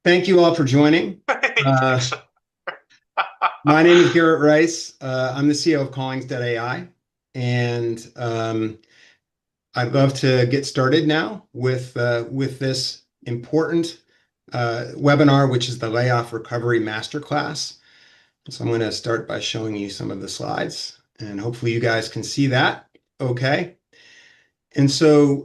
Thank you all for joining. Uh, my name is Garrett Rice. I'm the CEO of Callings.ai, and I'd love to get started now with this important webinar, which is the Layoff Recovery Masterclass. So I'm going to start by showing you some of the slides, and hopefully you guys can see that. Okay. And so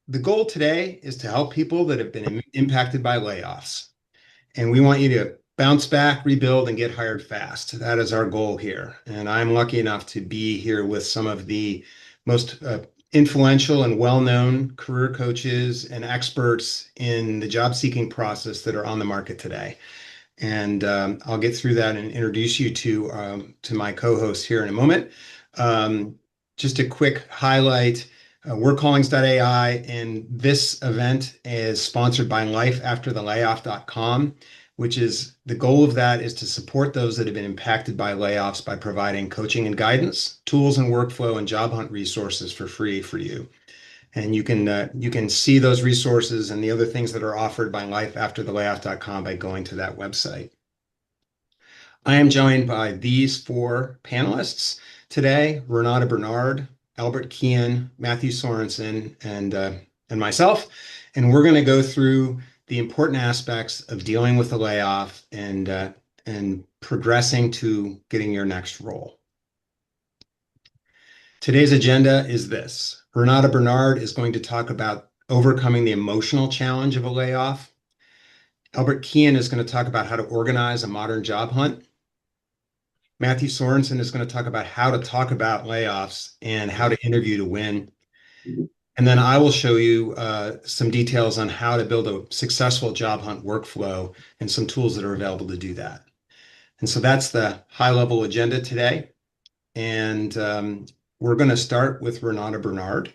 the goal today is to help people that have been impacted by layoffs. And we want you to bounce back, rebuild, and get hired fast. That is our goal here. And I'm lucky enough to be here with some of the most influential and well-known career coaches and experts in the job seeking process that are on the market today. And I'll get through that and introduce you to my co-host here in a moment. Um, just a quick highlight. We're Callings.ai, and this event is sponsored by lifeafterthelayoff.com, which is the goal of that is to support those that have been impacted by layoffs by providing coaching and guidance, tools and workflow, and job hunt resources for free for you. And you can see those resources and the other things that are offered by lifeafterthelayoff.com by going to that website. I am joined by these four panelists today: Renata Bernarde, Albert Qian, Matthew Sorensen, and myself. And we're going to go through the important aspects of dealing with the layoff and progressing to getting your next role. Today's agenda is this. Renata Bernarde is going to talk about overcoming the emotional challenge of a layoff. Albert Qian is going to talk about how to organize a modern job hunt. Matthew Sorensen is going to talk about how to talk about layoffs and how to interview to win. And then I will show you some details on how to build a successful job hunt workflow and some tools that are available to do that. And so that's the high level agenda today. And we're going to start with Renata Bernarde.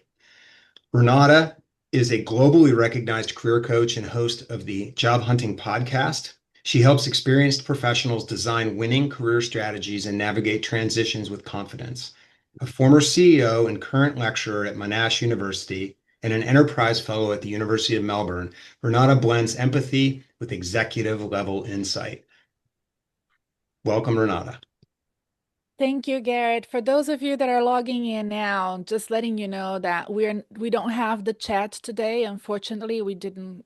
Renata is a globally recognized career coach and host of the Job Hunting podcast. She helps experienced professionals design winning career strategies and navigate transitions with confidence. A former CEO and current lecturer at Monash University and an enterprise fellow at the University of Melbourne, Renata blends empathy with executive level insight. Welcome, Renata. Thank you, Garrett. For those of you that are logging in now, just letting you know that we don't have the chat today. Unfortunately, we didn't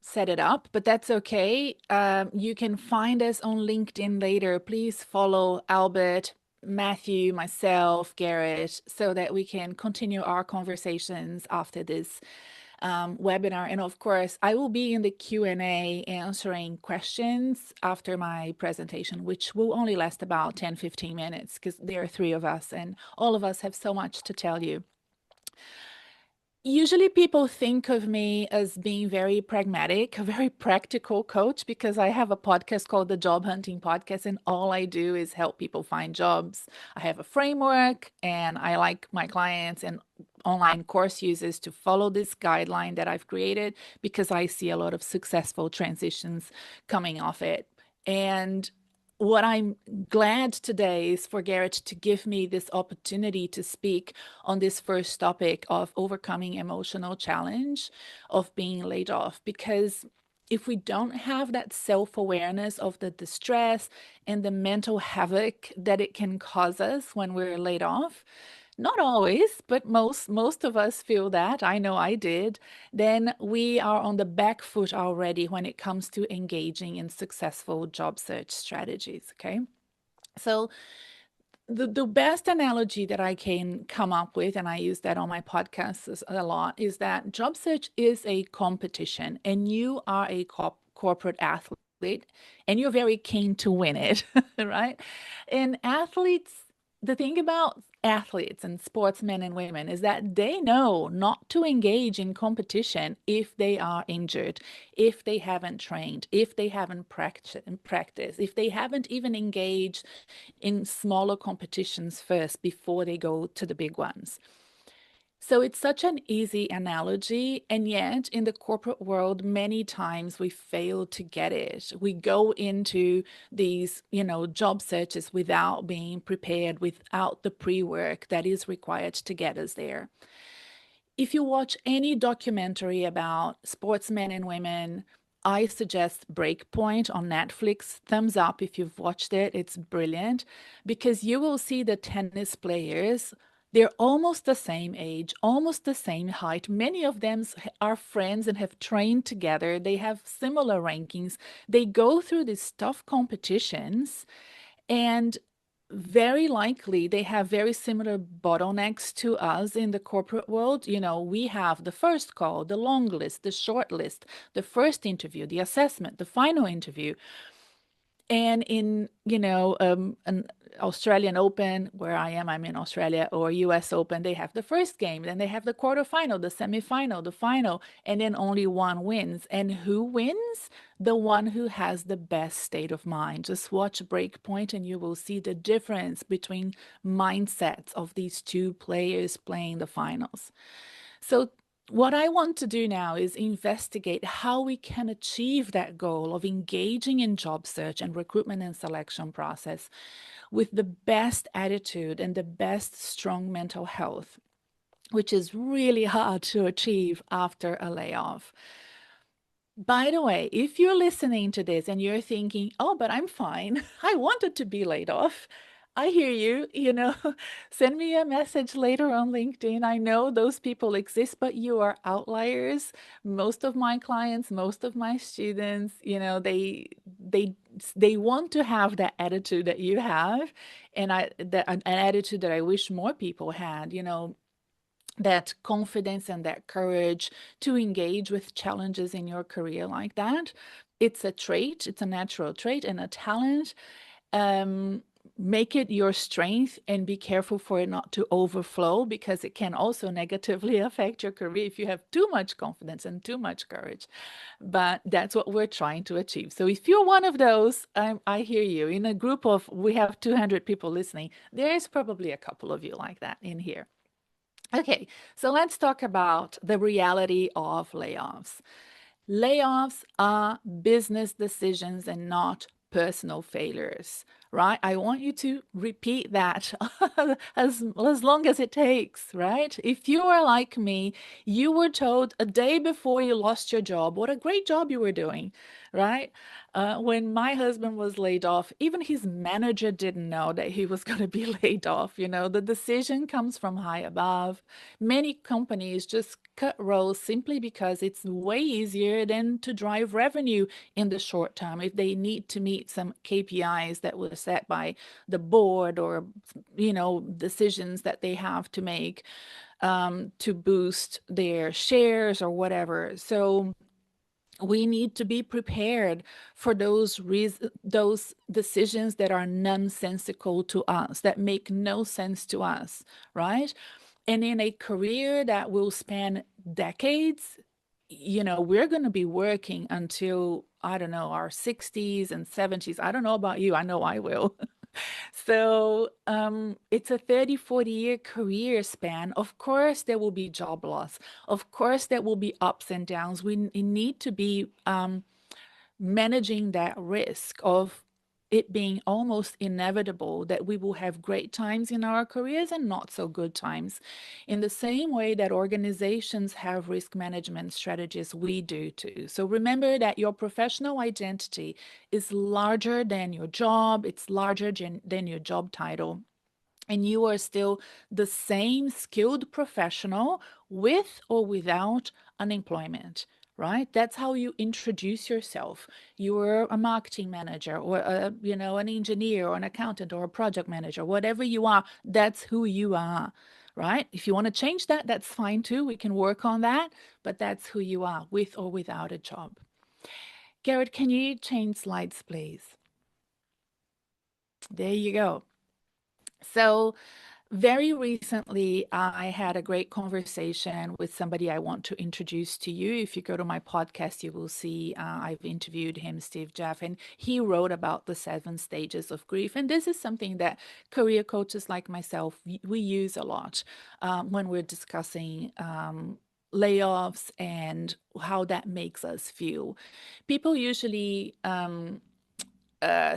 set it up, but that's okay. You can find us on LinkedIn later. Please follow Albert, Matthew, myself, Garrett, so that we can continue our conversations after this webinar. And of course, I will be in the Q&A answering questions after my presentation, which will only last about 10-15 minutes because there are three of us and all of us have so much to tell you. Usually people think of me as being very pragmatic, a very practical coach, because I have a podcast called the Job Hunting Podcast, and all I do is help people find jobs. I have a framework, and I like my clients and online course users to follow this guideline that I've created because I see a lot of successful transitions coming off it. And what I'm glad today is for Garrett to give me this opportunity to speak on this first topic of overcoming emotional challenge of being laid off. Because if we don't have that self-awareness of the distress and the mental havoc that it can cause us when we're laid off, not always, but most of us feel that. I know I did. Then we are on the back foot already when it comes to engaging in successful job search strategies. Okay. So the best analogy that I can come up with, and I use that on my podcasts a lot, is that job search is a competition and you are a corporate athlete and you're very keen to win it, right? And athletes, the thing about athletes and sportsmen and women is that they know not to engage in competition if they are injured, if they haven't trained, if they haven't practiced, if they haven't even engaged in smaller competitions first before they go to the big ones. So it's such an easy analogy, and yet in the corporate world, many times we fail to get it. We go into these, job searches without being prepared, without the pre-work that is required to get us there. If you watch any documentary about sportsmen and women, I suggest Breakpoint on Netflix. Thumbs up if you've watched it. It's brilliant because you will see the tennis players. They're almost the same age, almost the same height. Many of them are friends and have trained together. They have similar rankings. They go through these tough competitions, and very likely they have very similar bottlenecks to us in the corporate world. You know, we have the first call, the long list, the short list, the first interview, the assessment, the final interview. And in, an Australian Open, where I am, I'm in Australia, or US Open, they have the first game, then they have the quarterfinal, the semifinal, the final, and then only one wins. And who wins? The one who has the best state of mind. Just watch Breakpoint and you will see the difference between mindsets of these two players playing the finals. So what I want to do now is investigate how we can achieve that goal of engaging in job search and recruitment and selection process with the best attitude and the best strong mental health, which is really hard to achieve after a layoff. By the way, if you're listening to this and you're thinking, oh, but I'm fine, I wanted to be laid off. I hear you, send me a message later on LinkedIn. I know those people exist, but you are outliers. Most of my clients, most of my students, they want to have that attitude that you have, and an attitude that I wish more people had, that confidence and that courage to engage with challenges in your career like that. It's a trait, it's a natural trait and a talent. Make it your strength and be careful for it not to overflow, because it can also negatively affect your career if you have too much confidence and too much courage. But that's what we're trying to achieve. So if you're one of those, I hear you. In a group of, we have 200 people listening, there is probably a couple of you like that in here. Okay, so let's talk about the reality of layoffs. Layoffs are business decisions and not personal failures, right? I want you to repeat that as long as it takes, right? If you are like me, you were told a day before you lost your job what a great job you were doing, right? When my husband was laid off, even his manager didn't know that he was going to be laid off. The decision comes from high above. Many companies just cut roles simply because it's way easier than to drive revenue in the short term if they need to meet some KPIs that were set by the board, or decisions that they have to make to boost their shares or whatever. So we need to be prepared for those decisions that are nonsensical to us, that make no sense to us, right? And in a career that will span decades, we're going to be working until, I don't know, our 60s and 70s. I don't know about you. I know I will. So it's a 30, 40-year career span. Of course, there will be job loss. Of course, there will be ups and downs. We need to be managing that risk of it being almost inevitable that we will have great times in our careers and not so good times. In the same way that organizations have risk management strategies, we do too. So remember that your professional identity is larger than your job, it's larger than your job title. And you are still the same skilled professional with or without unemployment, right? That's how you introduce yourself. You're a marketing manager, or an engineer or an accountant or a project manager, whatever you are, that's who you are, right? If you want to change that, that's fine too. We can work on that, but that's who you are, with or without a job. Garrett, can you change slides, please? There you go. So very recently, I had a great conversation with somebody I want to introduce to you. If you go to my podcast, you will see I've interviewed him, Steve Jeff, and he wrote about the 7 stages of grief. And this is something that career coaches like myself, we use a lot when we're discussing layoffs and how that makes us feel. People usually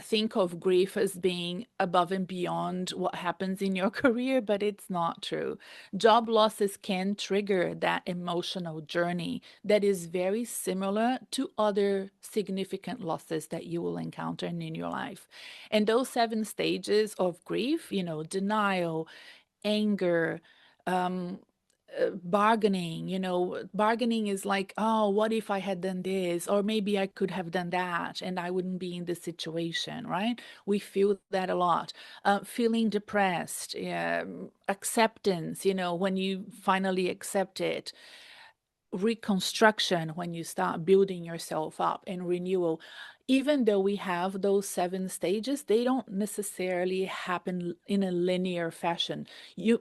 think of grief as being above and beyond what happens in your career, but it's not true. Job losses can trigger that emotional journey that is very similar to other significant losses that you will encounter in your life. And those 7 stages of grief, denial, anger, um, bargaining. Bargaining is like, oh, what if I had done this? Or maybe I could have done that and I wouldn't be in this situation, right? We feel that a lot. Feeling depressed, acceptance, when you finally accept it, reconstruction when you start building yourself up, and renewal. Even though we have those 7 stages, they don't necessarily happen in a linear fashion.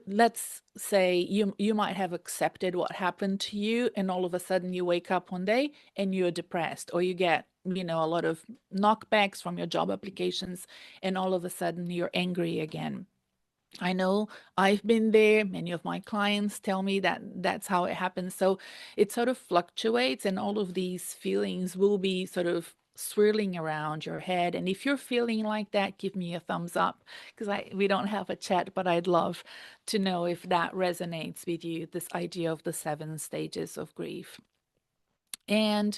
Let's say you might have accepted what happened to you, and all of a sudden you wake up one day and you're depressed, or you get a lot of knockbacks from your job applications, and all of a sudden you're angry again. I know I've been there. Many of my clients tell me that that's how it happens. So it sort of fluctuates, and all of these feelings will be sort of swirling around your head. And if you're feeling like that, give me a thumbs up, because we don't have a chat, but I'd love to know if that resonates with you, this idea of the 7 stages of grief. And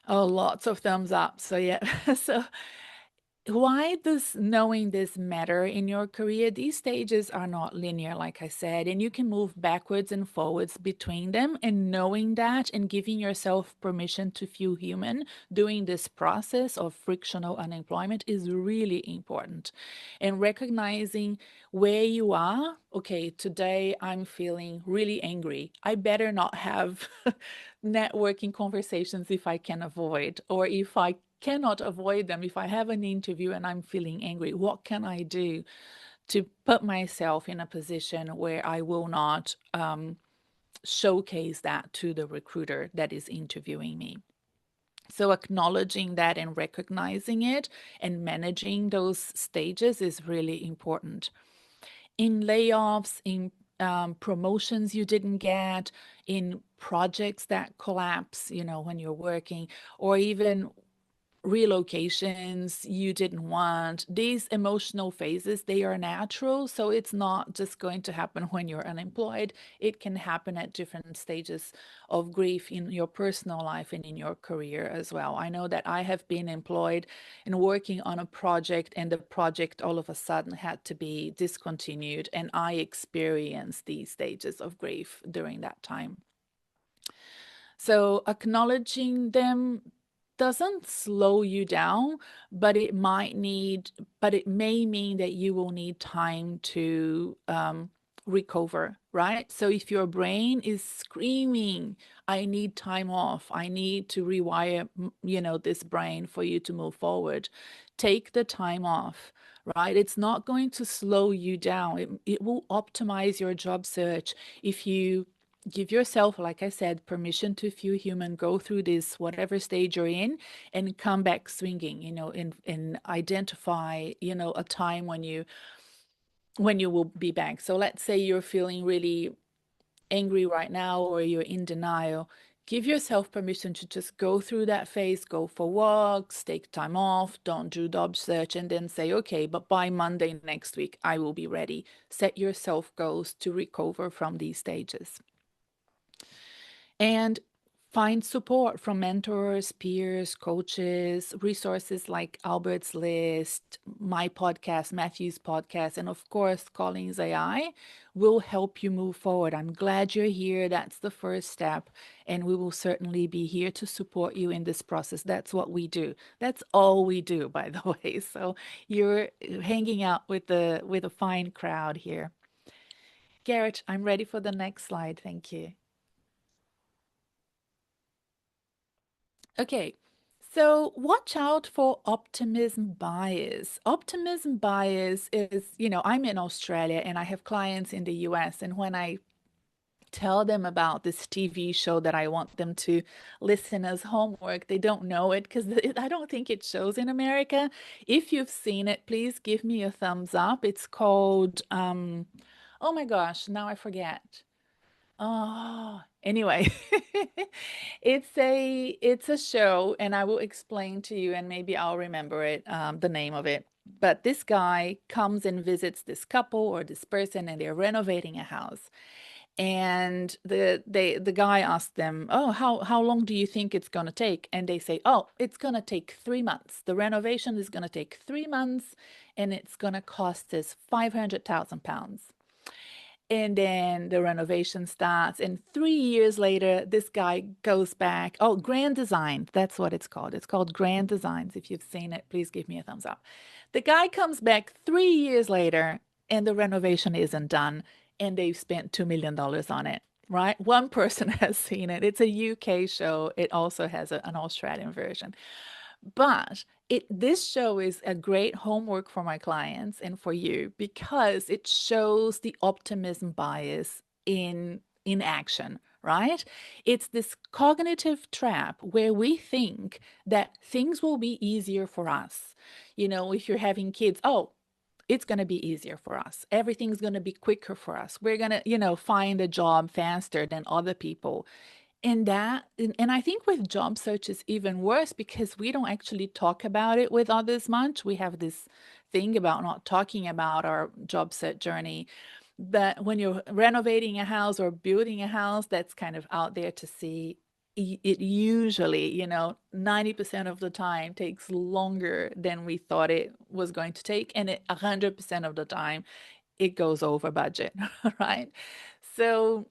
oh, lots of thumbs up. So yeah. So why does knowing this matter in your career? These stages are not linear, like I said, and you can move backwards and forwards between them. And knowing that and giving yourself permission to feel human during this process of frictional unemployment is really important. And recognizing where you are. Okay, today I'm feeling really angry. I better not have networking conversations if I can avoid, or if I cannot avoid them. If I have an interview and I'm feeling angry, what can I do to put myself in a position where I will not showcase that to the recruiter that is interviewing me? So acknowledging that and recognizing it and managing those stages is really important. In layoffs, in promotions you didn't get, in projects that collapse, when you're working, or even relocations you didn't want. These emotional phases, they are natural. So it's not just going to happen when you're unemployed. It can happen at different stages of grief in your personal life and in your career as well. I know that I have been employed and working on a project, and the project all of a sudden had to be discontinued. And I experienced these stages of grief during that time. So acknowledging them doesn't slow you down, but it may mean that you will need time to recover, right? So if your brain is screaming, I need time off, I need to rewire, this brain for you to move forward, take the time off, right? It's not going to slow you down. It will optimize your job search if you give yourself, like I said, permission to feel human, go through this, whatever stage you're in, and come back swinging, and identify, a time when you will be back. So let's say you're feeling really angry right now, or you're in denial. Give yourself permission to just go through that phase, go for walks, take time off, don't do job search, and then say, okay, but by Monday next week, I will be ready. Set yourself goals to recover from these stages. And find support from mentors, peers, coaches, resources like Albert's List, my podcast, Matthew's podcast, and of course, Callings AI will help you move forward. I'm glad you're here. That's the first step. And we will certainly be here to support you in this process. That's what we do. That's all we do, by the way. So you're hanging out with a fine crowd here. Garrett, I'm ready for the next slide. Thank you. Okay, so watch out for optimism bias. Optimism bias is, I'm in Australia and I have clients in the US, and when I tell them about this TV show that I want them to listen as homework, they don't know it because I don't think it shows in America. If you've seen it, please give me a thumbs up. It's called, oh my gosh, now I forget. Oh, Anyway, it's a show, and I will explain to you, and maybe I'll remember it, the name of it. But this guy comes and visits this couple or this person, and they're renovating a house. And the guy asked them, "Oh, how long do you think it's gonna take?" And they say, "Oh, it's gonna take 3 months. The renovation is gonna take 3 months, and it's gonna cost us 500,000 pounds." And then the renovation starts, and 3 years later, this guy goes back. Oh, Grand Design, that's what it's called. It's called Grand Designs. If you've seen it, please give me a thumbs up. The guy comes back 3 years later, and the renovation isn't done, and they've spent $2 million on it. Right? One person has seen it. It's a UK show. It also has an Australian version. But this show is a great homework for my clients and for you because it shows the optimism bias in action, right? It's this cognitive trap where we think that things will be easier for us. If you're having kids, oh, it's going to be easier for us. Everything's going to be quicker for us. We're going to, find a job faster than other people. And I think with job search is even worse because we don't actually talk about it with others much. We have this thing about not talking about our job search journey. But when you're renovating a house or building a house, that's kind of out there to see. It usually, 90% of the time takes longer than we thought it was going to take. And 100% of the time, it goes over budget, right? So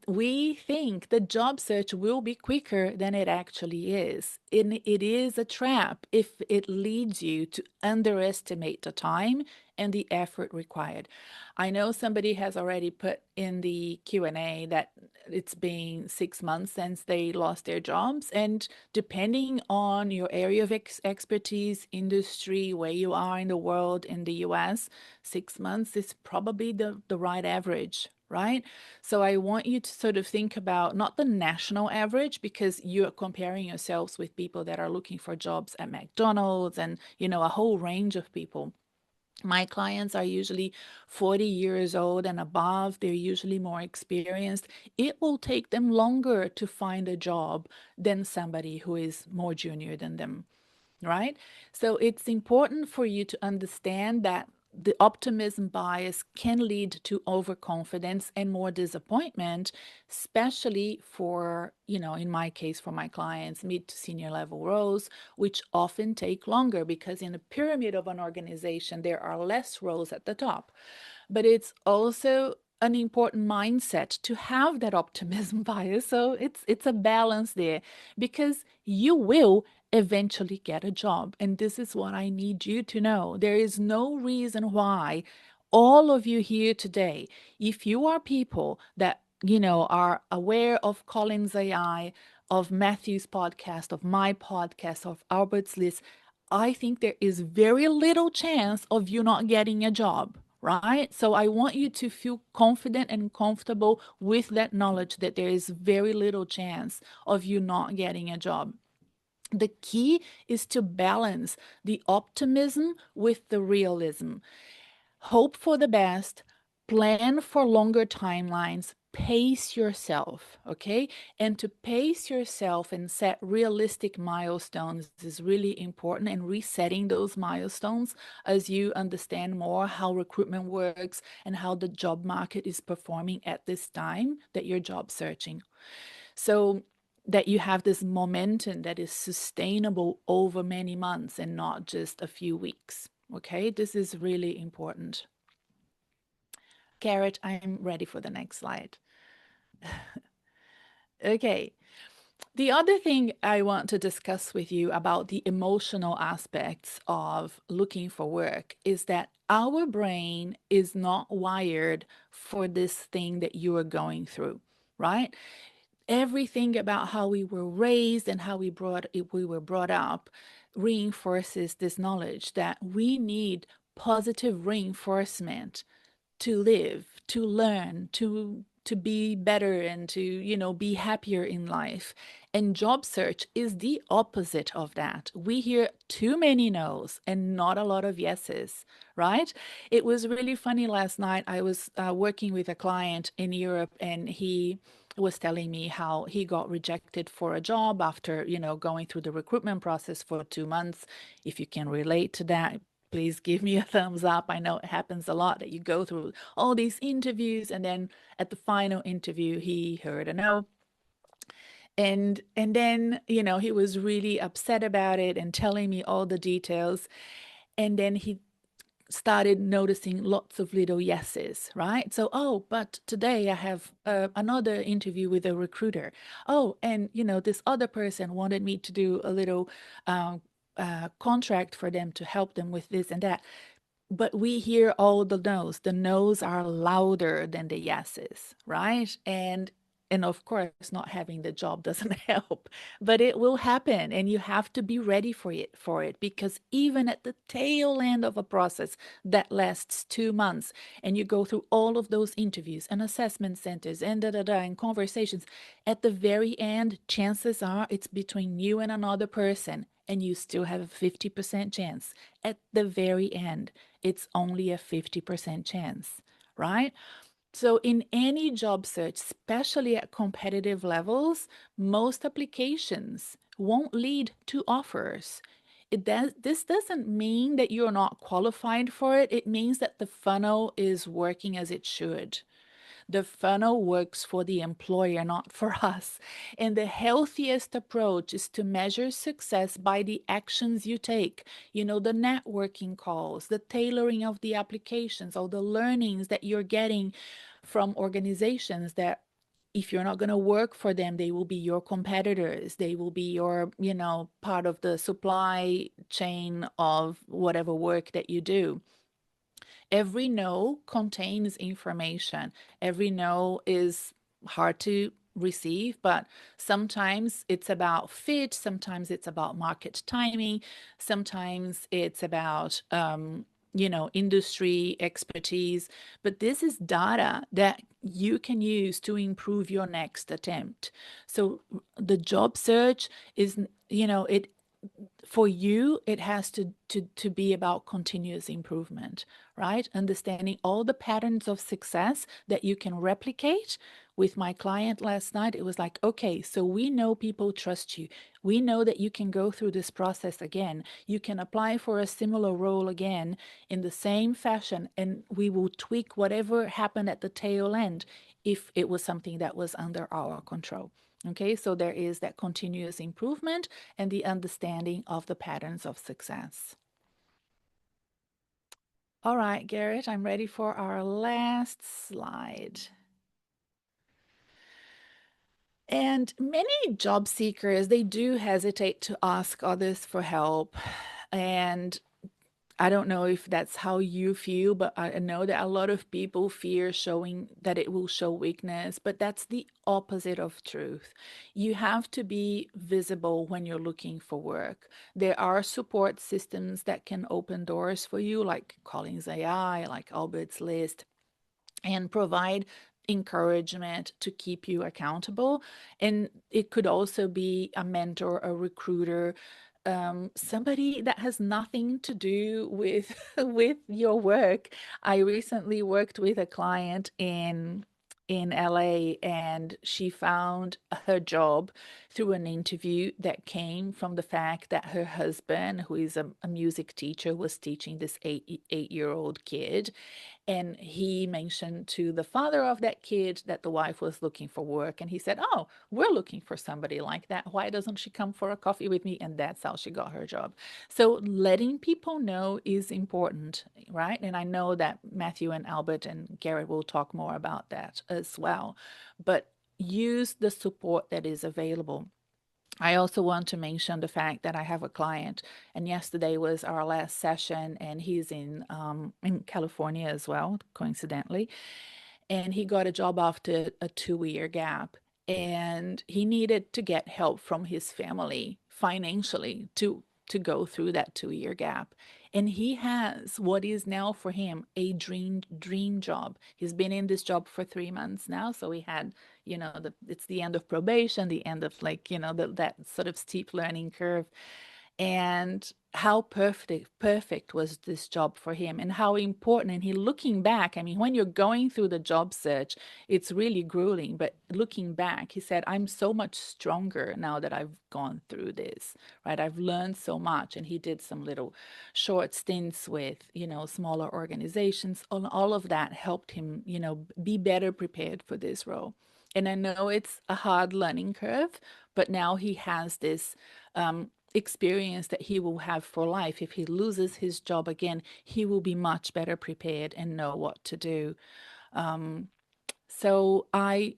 we think the job search will be quicker than it actually is. And it is a trap if it leads you to underestimate the time and the effort required. I know somebody has already put in the Q&A that it's been 6 months since they lost their jobs. And depending on your area of expertise, industry, where you are in the world, in the US, 6 months is probably the right average, right? So I want you to sort of think about not the national average because you're comparing yourselves with people that are looking for jobs at McDonald's and, a whole range of people. My clients are usually 40 years old and above. They're usually more experienced. It will take them longer to find a job than somebody who is more junior than them, right? So it's important for you to understand that the optimism bias can lead to overconfidence and more disappointment, especially for, in my case, for my clients, mid to senior level roles, which often take longer because in the pyramid of an organization, there are less roles at the top. But it's also an important mindset to have that optimism bias. So it's a balance there because you will eventually get a job. And this is what I need you to know. There is no reason why all of you here today, if you are people that, are aware of Collins AI, of Matthew's podcast, of my podcast, of Albert's list, I think there is very little chance of you not getting a job, right? So I want you to feel confident and comfortable with that knowledge that there is very little chance of you not getting a job. The key is to balance the optimism with the realism. Hope for the best, plan for longer timelines, pace yourself, okay? And to pace yourself and set realistic milestones is really important, and resetting those milestones as you understand more how recruitment works and how the job market is performing at this time that you're job searching. So that you have this momentum that is sustainable over many months and not just a few weeks. Okay, this is really important. Garrett, I'm ready for the next slide. Okay, the other thing I want to discuss with you about the emotional aspects of looking for work is that our brain is not wired for this thing that you are going through, right? Everything about how we were raised and how we were brought up reinforces this knowledge that we need positive reinforcement to live, to learn, to be better and to, be happier in life. And job search is the opposite of that. We hear too many no's and not a lot of yeses, right? It was really funny last night. I was working with a client in Europe, and he was telling me how he got rejected for a job after, going through the recruitment process for 2 months. If you can relate to that, please give me a thumbs up. I know it happens a lot that you go through all these interviews and then at the final interview, he heard a no. And then, he was really upset about it and telling me all the details. And then he started noticing lots of little yeses, right? So, oh, but today I have another interview with a recruiter. Oh, and this other person wanted me to do a little contract for them to help them with this and that. But we hear all the no's. The no's are louder than the yeses, right? And of course, not having the job doesn't help, but it will happen, and you have to be ready for it because even at the tail end of a process that lasts 2 months, and you go through all of those interviews and assessment centers and and conversations, at the very end, chances are it's between you and another person, and you still have a 50% chance at the very end. It's only a 50% chance, right? So, in any job search, especially at competitive levels, most applications won't lead to offers. This doesn't mean that you're not qualified for it. It means that the funnel is working as it should. The funnel works for the employer, not for us. And the healthiest approach is to measure success by the actions you take. The networking calls, the tailoring of the applications, all the learnings that you're getting from organizations that if you're not going to work for them, they will be your competitors. They will be your, part of the supply chain of whatever work that you do. Every no contains information. Every no is hard to receive, but sometimes it's about fit, sometimes it's about market timing, sometimes it's about industry expertise. But this is data that you can use to improve your next attempt. So the job search is, it for you, it has to be about continuous improvement, right? Understanding all the patterns of success that you can replicate. With my client last night, it was like, okay, so we know people trust you. We know that you can go through this process again. You can apply for a similar role again in the same fashion, and we will tweak whatever happened at the tail end if it was something that was under our control. Okay, so there is that continuous improvement and the understanding of the patterns of success. All right, Garrett, I'm ready for our last slide. And many job seekers, they do hesitate to ask others for help. And I don't know if that's how you feel, but I know that a lot of people fear showing that it will show weakness, but that's the opposite of truth. You have to be visible when you're looking for work. There are support systems that can open doors for you, like Collins AI, like Albert's List, and provide encouragement to keep you accountable. And it could also be a mentor, a recruiter, somebody that has nothing to do with with your work. I recently worked with a client in LA, and she found her job through an interview that came from the fact that her husband, who is a music teacher, was teaching this eight-year-old kid, and he mentioned to the father of that kid that the wife was looking for work. And he said, oh, we're looking for somebody like that. Why doesn't she come for a coffee with me? And that's how she got her job. So letting people know is important, right? And I know that Matthew and Albert and Garrett will talk more about that as well. But use the support that is available. I also want to mention the fact that I have a client, and yesterday was our last session, and he's in California as well, coincidentally, and he got a job after a 2 year gap, and he needed to get help from his family financially to go through that 2 year gap. And he has what is now for him a dream job. He's been in this job for 3 months now, so he had, it's the end of probation, the end of, like, that sort of steep learning curve. and how perfect was this job for him, and how important. And he, looking back, I mean, when you're going through the job search, it's really grueling, but looking back, he said, I'm so much stronger now that I've gone through this, right? I've learned so much. And he did some little short stints with, smaller organizations. All of that helped him, be better prepared for this role. And I know it's a hard learning curve, but now he has this experience that he will have for life. If he loses his job again, he will be much better prepared and know what to do. So I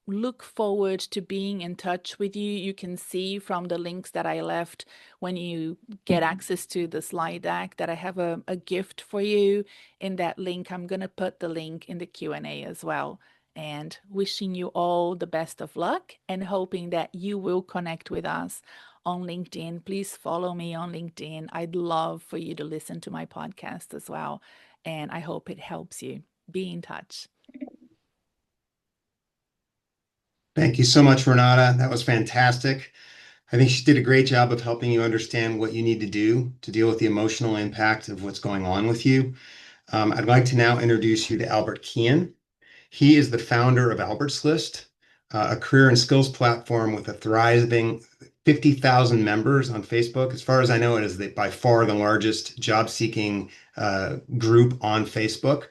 look forward to being in touch with you. You can see from the links that I left when you get access to the slide deck that I have a gift for you in that link. I'm going to put the link in the Q&A as well. And wishing you all the best of luck and hoping that you will connect with us on LinkedIn. Please follow me on LinkedIn. I'd love for you to listen to my podcast as well. And I hope it helps you. Be in touch. Thank you so much, Renata. That was fantastic. I think she did a great job of helping you understand what you need to do to deal with the emotional impact of what's going on with you. I'd like to now introduce you to Albert Qian. He is the founder of Albert's List, a career and skills platform with a thriving 50,000 members on Facebook. As far as I know, it is by far the largest job-seeking group on Facebook.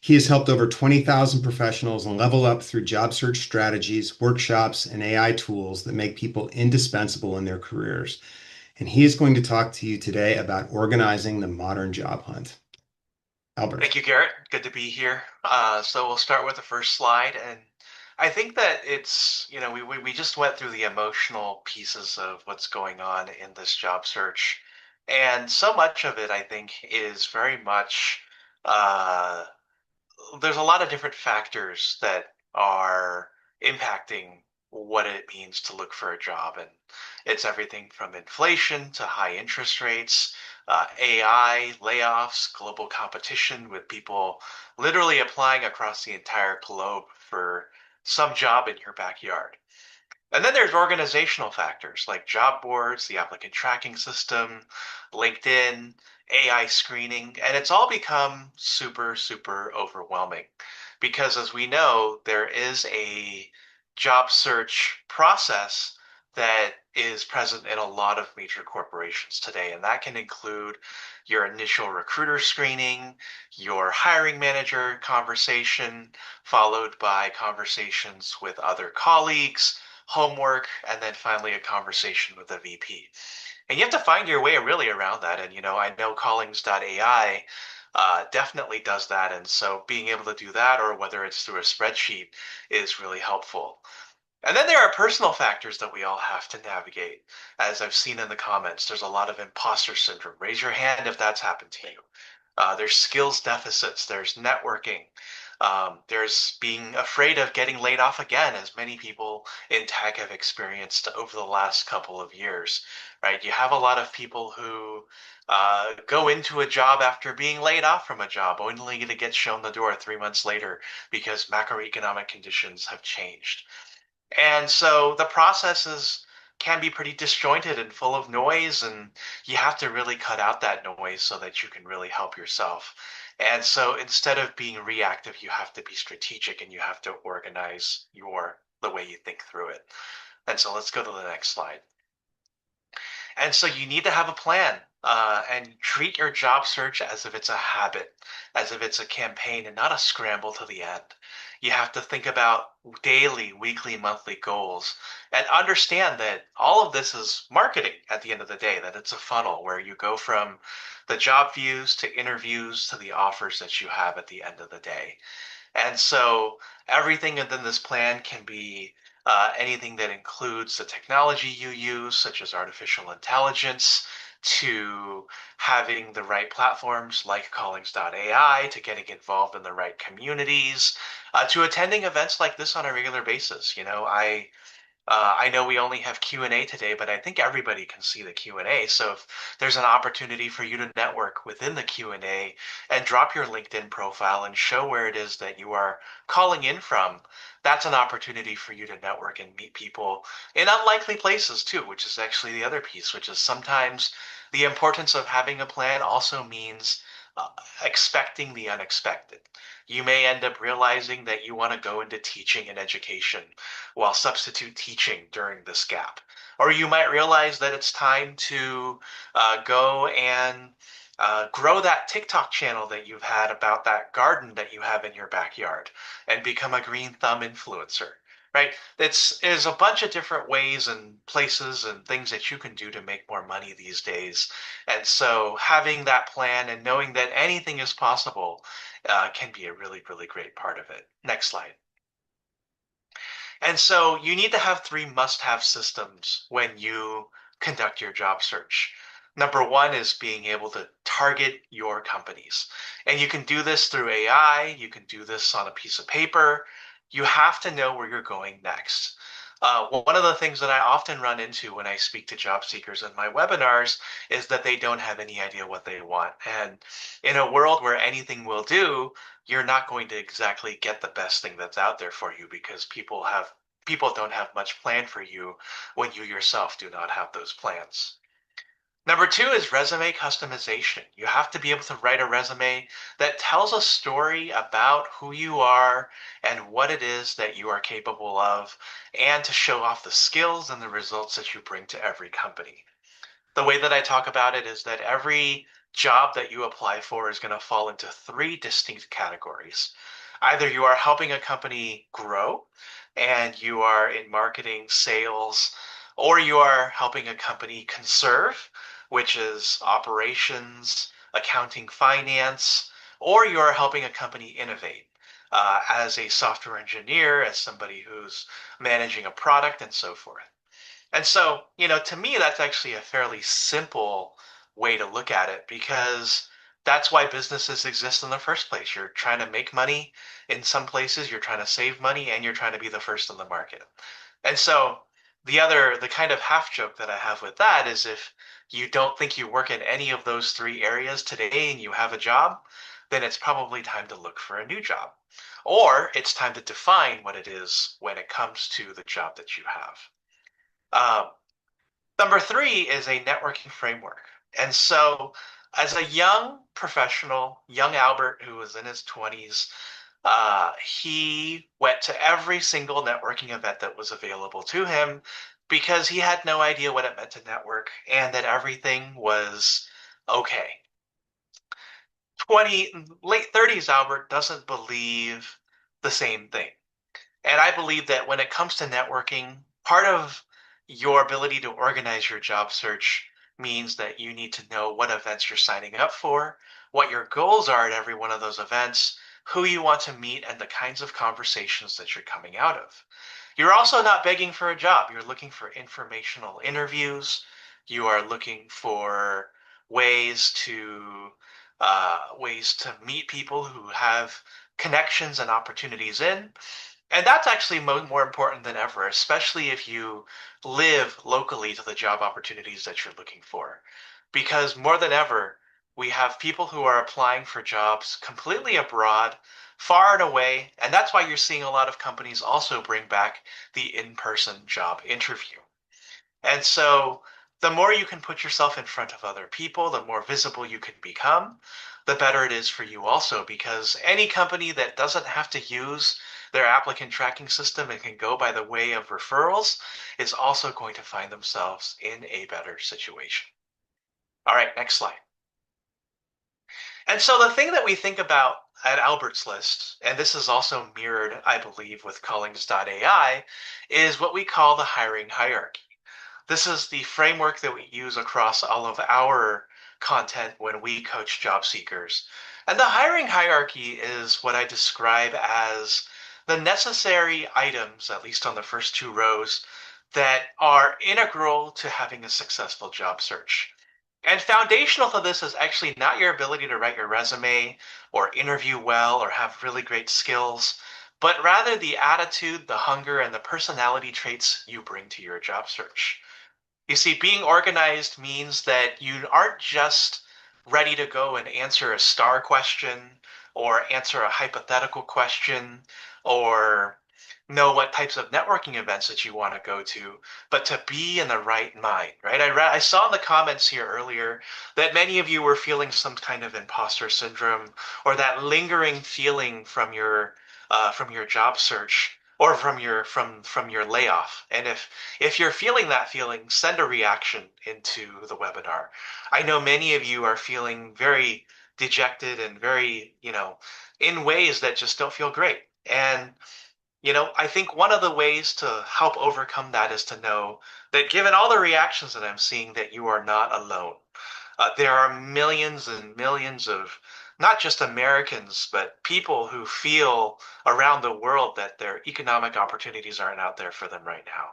He has helped over 20,000 professionals level up through job search strategies, workshops, and AI tools that make people indispensable in their careers. And he is going to talk to you today about organizing the modern job hunt. Albert. Thank you, Garrett. Good to be here. So we'll start with the first slide. And I think that it's, we just went through the emotional pieces of what's going on in this job search. And so much of it, I think, is very much uh, there's a lot of different factors that are impacting what it means to look for a job. And it's everything from inflation to high interest rates, AI, layoffs, global competition with people literally applying across the entire globe for some job in your backyard. And then there's organizational factors like job boards, the applicant tracking system, LinkedIn, AI screening, and it's all become super, super overwhelming because as we know, there is a job search process that is present in a lot of major corporations today. And that can include your initial recruiter screening, your hiring manager conversation, followed by conversations with other colleagues, homework, and then finally a conversation with a VP. And you have to find your way really around that. And, I know callings.ai definitely does that. And so being able to do that, or whether it's through a spreadsheet, is really helpful. And then there are personal factors that we all have to navigate. As I've seen in the comments, there's a lot of imposter syndrome. Raise your hand if that's happened to you. There's skills deficits, there's networking, there's being afraid of getting laid off again, as many people in tech have experienced over the last couple of years, right? You have a lot of people who go into a job after being laid off from a job, only to get shown the door 3 months later because macroeconomic conditions have changed. And so the processes can be pretty disjointed and full of noise, and you have to really cut out that noise so that you can really help yourself. And so instead of being reactive, you have to be strategic and you have to organize the way you think through it. And so let's go to the next slide. And so you need to have a plan and treat your job search as if it's a habit, as if it's a campaign and not a scramble to the end. You have to think about daily, weekly, monthly goals and understand that all of this is marketing at the end of the day, that it's a funnel where you go from the job views to interviews to the offers that you have at the end of the day. And so everything within this plan can be anything that includes the technology you use, such as artificial intelligence, to having the right platforms like callings.ai, to getting involved in the right communities, to attending events like this on a regular basis. I I know we only have Q&A today, but I think everybody can see the Q&A. So if there's an opportunity for you to network within the Q&A and drop your LinkedIn profile and show where it is that you are calling in from, that's an opportunity for you to network and meet people in unlikely places too, which is actually the other piece, which is sometimes the importance of having a plan also means uh, expecting the unexpected. You may end up realizing that you want to go into teaching and education while substitute teaching during this gap. Or you might realize that it's time to go and grow that TikTok channel that you've had about that garden that you have in your backyard and become a green thumb influencer. Right? There's a bunch of different ways and places and things that you can do to make more money these days. And so having that plan and knowing that anything is possible can be a really, really great part of it. Next slide. And so you need to have three must-have systems when you conduct your job search. Number one is being able to target your companies. And you can do this through AI, you can do this on a piece of paper. You have to know where you're going next. One of the things that I often run into when I speak to job seekers in my webinars is that they don't have any idea what they want. And in a world where anything will do, you're not going to exactly get the best thing that's out there for you because people don't have much plan for you when you yourself do not have those plans. Number two is resume customization. You have to be able to write a resume that tells a story about who you are and what it is that you are capable of, and to show off the skills and the results that you bring to every company. The way that I talk about it is that every job that you apply for is going to fall into three distinct categories. Either you are helping a company grow and you are in marketing, sales, or you are helping a company conserve, which is operations, accounting, finance, or you are helping a company innovate as a software engineer, as somebody who's managing a product, and so forth. And so, to me, that's actually a fairly simple way to look at it because that's why businesses exist in the first place. You're trying to make money in some places, you're trying to save money, and you're trying to be the first in the market. And so, the kind of half joke that I have with that is if you don't think you work in any of those three areas today and you have a job, then it's probably time to look for a new job. Or it's time to define what it is when it comes to the job that you have. Um, Number three is a networking framework. And so, as a young professional, young Albert, who was in his 20s, he went to every single networking event that was available to him because he had no idea what it meant to network and that everything was okay. Late 30s Albert doesn't believe the same thing. And I believe that when it comes to networking, part of your ability to organize your job search means that you need to know what events you're signing up for, what your goals are at every one of those events, who you want to meet, and the kinds of conversations that you're coming out of. You're also not begging for a job. You're looking for informational interviews. You are looking for ways to ways to meet people who have connections and opportunities in. And that's actually more important than ever, especially if you live locally to the job opportunities that you're looking for. Because more than ever, we have people who are applying for jobs completely abroad, far and away. And that's why you're seeing a lot of companies also bring back the in-person job interview. And so the more you can put yourself in front of other people, the more visible you can become, the better it is for you also, because any company that doesn't have to use their applicant tracking system and can go by the way of referrals is also going to find themselves in a better situation. All right, next slide. And so the thing that we think about at Albert's list, and this is also mirrored, I believe, with Callings.ai, is what we call the hiring hierarchy. This is the framework that we use across all of our content when we coach job seekers. And the hiring hierarchy is what I describe as the necessary items, at least on the first two rows, that are integral to having a successful job search. And foundational to this is actually not your ability to write your resume or interview well or have really great skills, but rather the attitude, the hunger, and the personality traits you bring to your job search. You see, being organized means that you aren't just ready to go and answer a star question or answer a hypothetical question or know what types of networking events that you want to go to, but to be in the right mind, right? I saw in the comments here earlier that many of you were feeling some kind of imposter syndrome or that lingering feeling from your job search or from your layoff. And if you're feeling that feeling, send a reaction into the webinar. I know many of you are feeling very dejected and very, in ways that just don't feel great. And, I think one of the ways to help overcome that is to know that given all the reactions that I'm seeing, that you are not alone. There are millions and millions of not just Americans, but people who feel around the world that their economic opportunities aren't out there for them right now.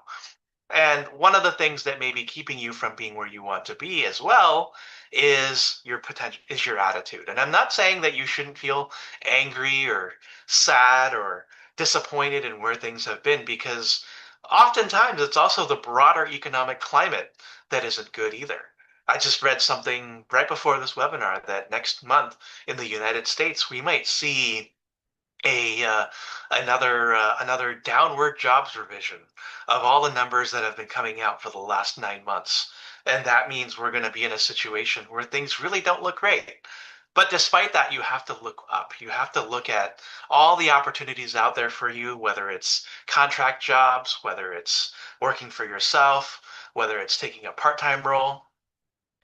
And one of the things that may be keeping you from being where you want to be as well is your attitude. And I'm not saying that you shouldn't feel angry or sad or disappointed in where things have been, because oftentimes it's also the broader economic climate that isn't good either. I just read something right before this webinar that next month in the United States, we might see a another downward jobs revision of all the numbers that have been coming out for the last 9 months. And that means we're going to be in a situation where things really don't look great. But despite that, you have to look up. You have to look at all the opportunities out there for you, whether it's contract jobs, whether it's working for yourself, whether it's taking a part-time role.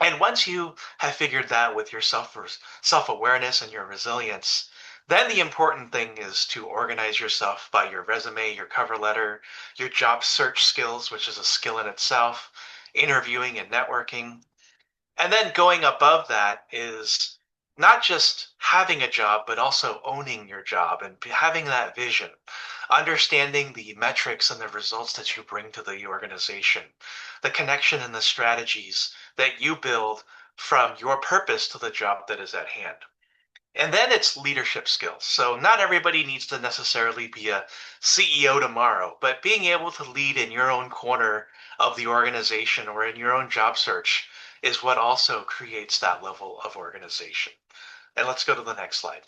And once you have figured that with your self-awareness and your resilience, then the important thing is to organize yourself by your resume, your cover letter, your job search skills, which is a skill in itself, interviewing and networking. And then going above that is not just having a job, but also owning your job and having that vision, understanding the metrics and the results that you bring to the organization, the connection and the strategies that you build from your purpose to the job that is at hand. And then it's leadership skills. So not everybody needs to necessarily be a CEO tomorrow, but being able to lead in your own corner of the organization or in your own job search is what also creates that level of organization. And let's go to the next slide.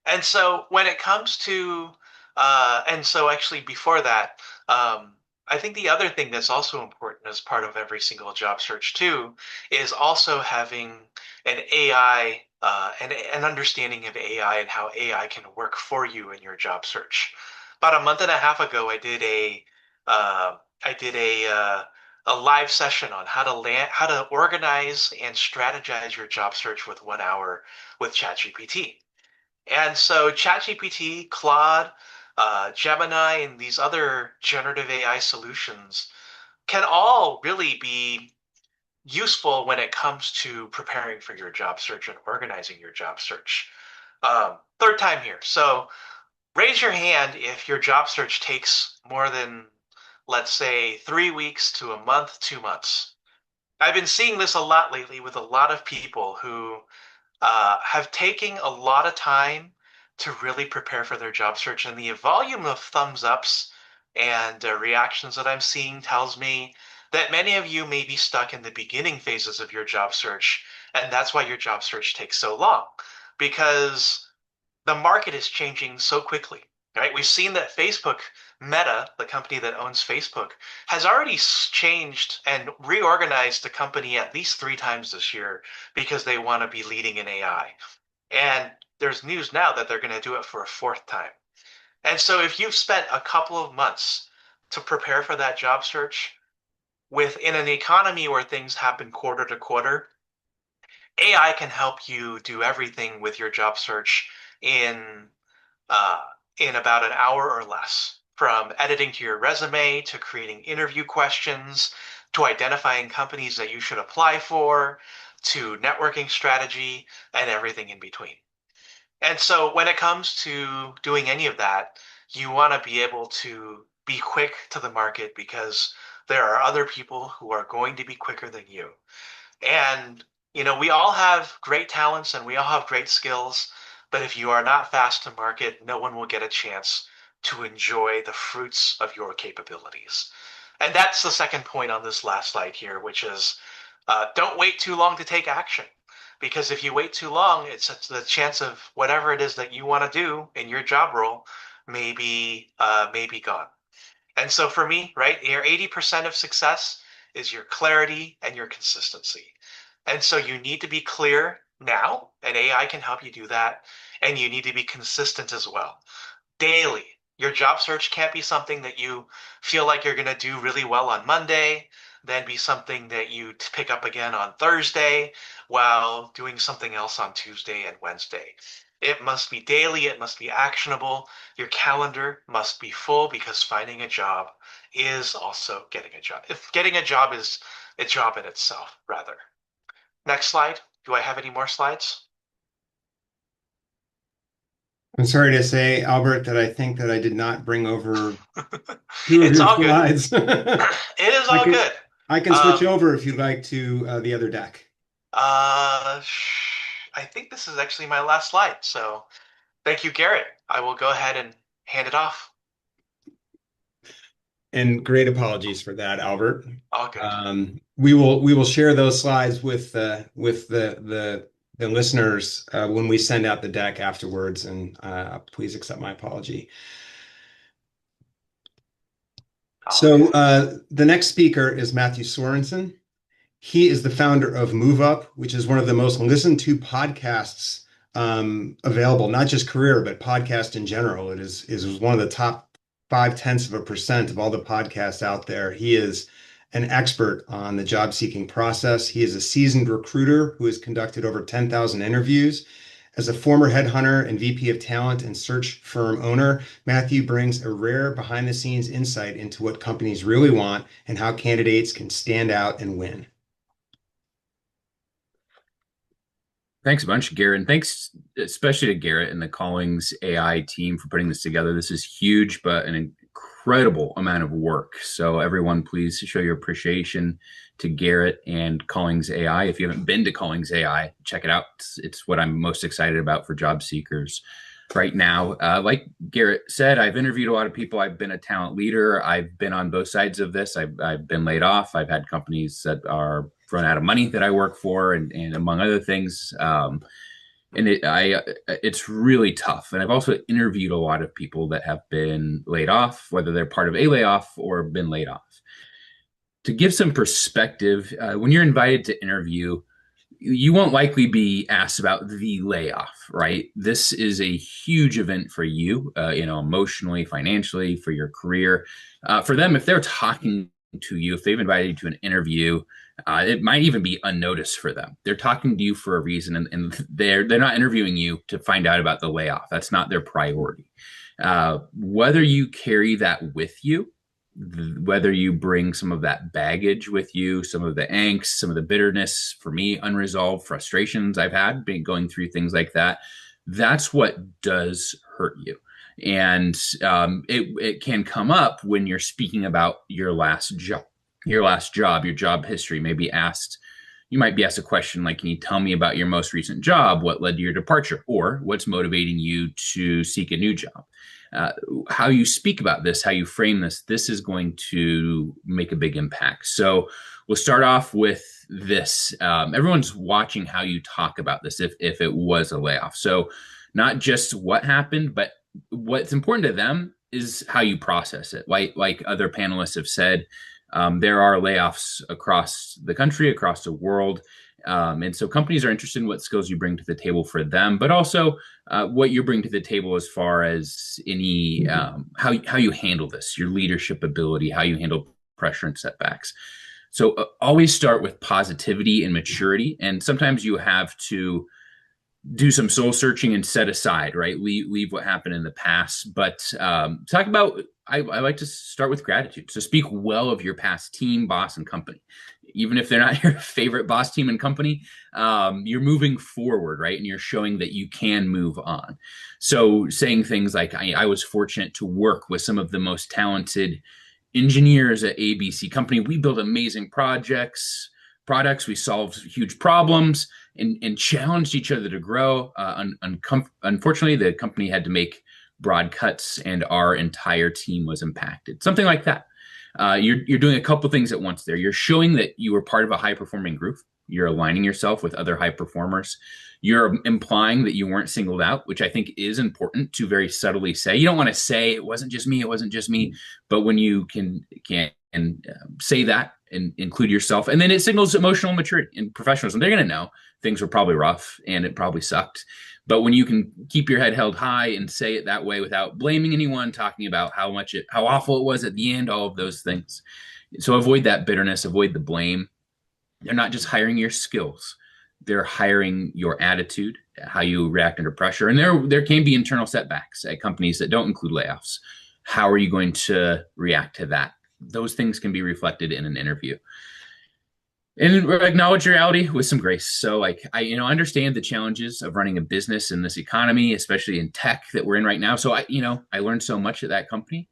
And so when it comes to, and so actually before that, I think the other thing that's also important as part of every single job search too, is also having an AI, an understanding of AI and how AI can work for you in your job search. About a month and a half ago, I did a live session on how to organize and strategize your job search with 1 hour with ChatGPT. And so ChatGPT, Claude, Gemini, and these other generative AI solutions can all really be useful when it comes to preparing for your job search and organizing your job search. Third time here. So raise your hand if your job search takes more than, let's say, 3 weeks to a month, 2 months. I've been seeing this a lot lately with a lot of people who have taken a lot of time to really prepare for their job search. And the volume of thumbs ups and reactions that I'm seeing tells me that many of you may be stuck in the beginning phases of your job search. And that's why your job search takes so long, because the market is changing so quickly. Right? We've seen that Facebook, Meta, the company that owns Facebook, has already changed and reorganized the company at least 3 times this year because they want to be leading in AI. And there's news now that they're going to do it for a 4th time. And so if you've spent a couple of months to prepare for that job search within an economy where things happen quarter to quarter, AI can help you do everything with your job search in uh, in about an hour or less, from editing to your resume to creating interview questions to identifying companies that you should apply for to networking strategy and everything in between. And so when it comes to doing any of that, you want to be able to be quick to the market because there are other people who are going to be quicker than you. And, we all have great talents and we all have great skills, But if you are not fast to market, no one will get a chance to enjoy the fruits of your capabilities. And that's the second point on this last slide here, which is don't wait too long to take action. Because if you wait too long, it's the chance of whatever it is that you want to do in your job role may be gone. And so for me, right, your 80% of success is your clarity and your consistency. And so you need to be clear now, and AI can help you do that. And you need to be consistent as well. Daily. Your job search can't be something that you feel like you're going to do really well on Monday, then be something that you pick up again on Thursday while doing something else on Tuesday and Wednesday. It must be daily, it must be actionable. Your calendar must be full because finding a job is also getting a job. If getting a job is a job in itself, rather. Next slide. Do I have any more slides? I'm sorry to say, Albert, that I think that I did not bring over two of It's your all good. slides. It is I all can, good. I can switch over if you'd like to the other deck. I think this is actually my last slide. So thank you, Garrett. I will go ahead and hand it off. And great apologies for that, Albert. All good. We will share those slides with the listeners when we send out the deck afterwards, and please accept my apology. So the next speaker is Matthew Sorensen. He is the founder of Move Up, which is one of the most listened to podcasts available, not just career, but podcast in general. It is one of the top 0.5% of all the podcasts out there. He is an expert on the job seeking process. He is a seasoned recruiter who has conducted over 10,000 interviews. As a former headhunter and VP of talent and search firm owner, Matthew brings a rare behind the scenes insight into what companies really want and how candidates can stand out and win. Thanks a bunch, Garrett. And thanks especially to Garrett and the Callings AI team for putting this together. This is huge, but an incredible amount of work. So everyone, please show your appreciation to Garrett and Callings AI. If you haven't been to Callings AI, check it out. It's what I'm most excited about for job seekers right now. Like Garrett said, I've interviewed a lot of people. I've been a talent leader. I've been on both sides of this. I've been laid off. I've had companies that are run out of money that I work for, and among other things. And it's really tough. And I've also interviewed a lot of people that have been laid off, whether they're part of a layoff or been laid off. To give some perspective, when you're invited to interview, you won't likely be asked about the layoff, right? This is a huge event for you, emotionally, financially, for your career. For them, if they're talking to you, if they've invited you to an interview, it might even be unnoticed for them. They're talking to you for a reason, and they're not interviewing you to find out about the layoff. That's not their priority. Whether you carry that with you, whether you bring some of that baggage with you, some of the angst, some of the bitterness, for me, unresolved frustrations I've had going through things like that, that's what does hurt you. And it can come up when you're speaking about your last job, your job history. You might be asked a question like, can you tell me about your most recent job? What led to your departure? Or what's motivating you to seek a new job? How you speak about this, how you frame this is going to make a big impact. So we'll start off with this. Everyone's watching how you talk about this if it was a layoff. So not just what happened, but what's important to them is how you process it. Like other panelists have said, there are layoffs across the country, across the world. And so companies are interested in what skills you bring to the table for them, but also what you bring to the table as far as any how you handle this, your leadership ability, how you handle pressure and setbacks. So always start with positivity and maturity. And sometimes you have to do some soul searching and set aside, right? Leave what happened in the past, but talk about, I like to start with gratitude. So speak well of your past team, boss, and company. Even if they're not your favorite boss, team, and company, you're moving forward, right? And you're showing that you can move on. So saying things like, I was fortunate to work with some of the most talented engineers at ABC company. We built amazing projects, products. We solved huge problems and challenged each other to grow. Unfortunately, the company had to make broad cuts and our entire team was impacted. Something like that. You're doing a couple things at once there. You're showing that you were part of a high-performing group. You're aligning yourself with other high performers. You're implying that you weren't singled out, which I think is important to very subtly say. You don't want to say it wasn't just me, but when you can say that and include yourself, and then it signals emotional maturity and professionalism. They're going to know things were probably rough and it probably sucked. But when you can keep your head held high and say it that way without blaming anyone, talking about how awful it was at the end, all of those things. So avoid that bitterness, avoid the blame. They're not just hiring your skills. They're hiring your attitude, how you react under pressure. And there can be internal setbacks at companies that don't include layoffs. How are you going to react to that? Those things can be reflected in an interview. And acknowledge reality with some grace. So I understand the challenges of running a business in this economy, especially in tech that we're in right now. So I learned so much at that company,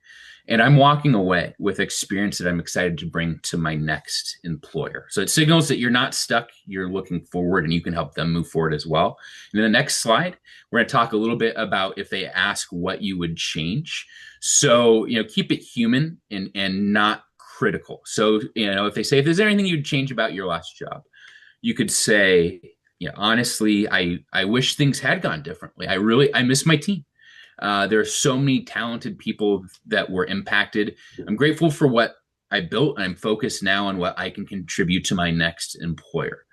and I'm walking away with experience that I'm excited to bring to my next employer. So it signals that you're not stuck, you're looking forward, and you can help them move forward as well. And in the next slide, we're going to talk a little bit about if they ask what you would change. So, keep it human and not critical. So, if they say, if there's anything you'd change about your last job, you could say, honestly, I wish things had gone differently. I miss my team. There are so many talented people that were impacted. I'm grateful for what I built, and I'm focused now on what I can contribute to my next employer.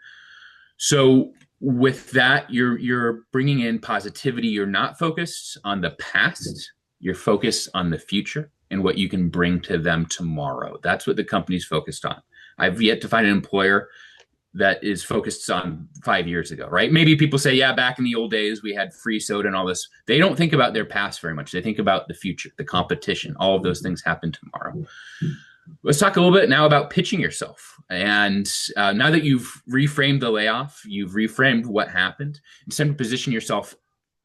So with that, you're bringing in positivity. You're not focused on the past. You're focused on the future and what you can bring to them tomorrow. That's what the company's focused on. I've yet to find an employer that is focused on 5 years ago, right? Maybe people say, yeah, back in the old days, we had free soda and all this. They don't think about their past very much. They think about the future, the competition. All of those things happen tomorrow. Let's talk a little bit now about pitching yourself. And now that you've reframed the layoff, you've reframed what happened, it's time to position yourself.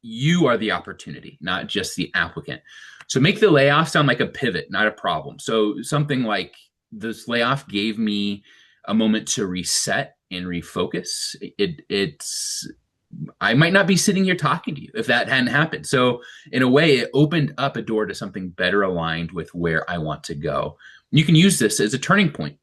You are the opportunity, not just the applicant. So make the layoff sound like a pivot, not a problem. So something like, this layoff gave me a moment to reset and refocus. I might not be sitting here talking to you if that hadn't happened. So in a way, it opened up a door to something better aligned with where I want to go. You can use this as a turning point,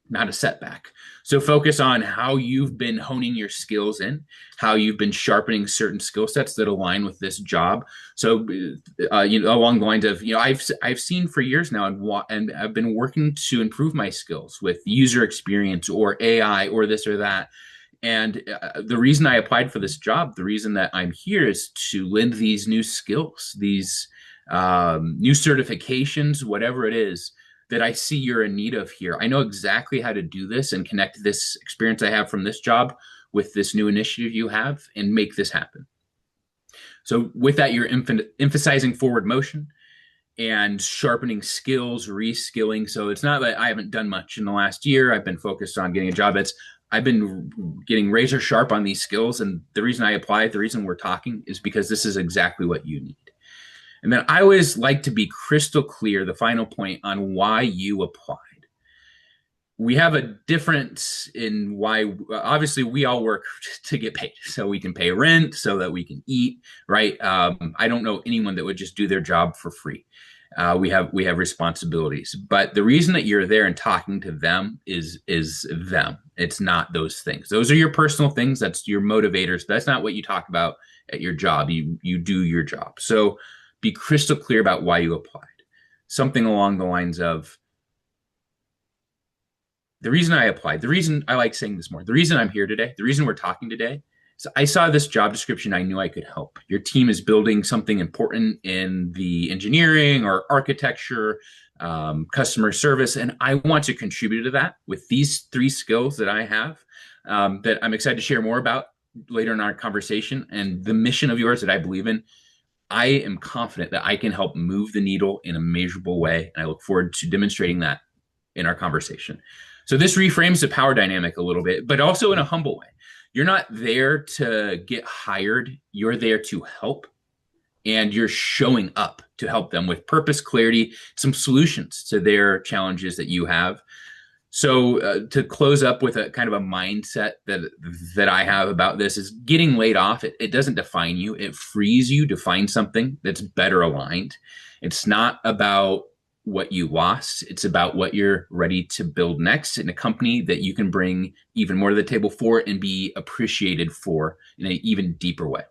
not a setback. So focus on how you've been honing your skills in, how you've been sharpening certain skill sets that align with this job. So, along the lines of, I've seen for years now, and I've been working to improve my skills with user experience or AI or this or that. And the reason I applied for this job, the reason that I'm here is to lend these new skills, these new certifications, whatever it is, that I see you're in need of here. I know exactly how to do this and connect this experience I have from this job with this new initiative you have and make this happen. So with that, you're emphasizing forward motion and sharpening skills, reskilling. So it's not that I haven't done much in the last year. I've been focused on getting a job. I've been getting razor sharp on these skills. And the reason I applied, the reason we're talking is because this is exactly what you need. And then I always like to be crystal clear, the final point on why you applied. We have a difference in why, obviously we all work to get paid so we can pay rent, so that we can eat, right? I don't know anyone that would just do their job for free. We have responsibilities, but the reason that you're there and talking to them is them. It's not those things. Those are your personal things. That's your motivators. That's not what you talk about at your job. You do your job. So be crystal clear about why you applied. Something along the lines of, the reason I applied, the reason I like saying this more, the reason I'm here today, the reason we're talking today, is I saw this job description. I knew I could help. Your team is building something important in the engineering or architecture, customer service, and I want to contribute to that with these 3 skills that I have that I'm excited to share more about later in our conversation, and the mission of yours that I believe in. I am confident that I can help move the needle in a measurable way, and I look forward to demonstrating that in our conversation. So this reframes the power dynamic a little bit, but also in a humble way. You're not there to get hired. You're there to help, and you're showing up to help them with purpose, clarity, some solutions to their challenges that you have. So to close up with a kind of a mindset that I have about this is getting laid off. It doesn't define you. It frees you to find something that's better aligned. It's not about what you lost. It's about what you're ready to build next in a company that you can bring even more to the table for and be appreciated for in an even deeper way.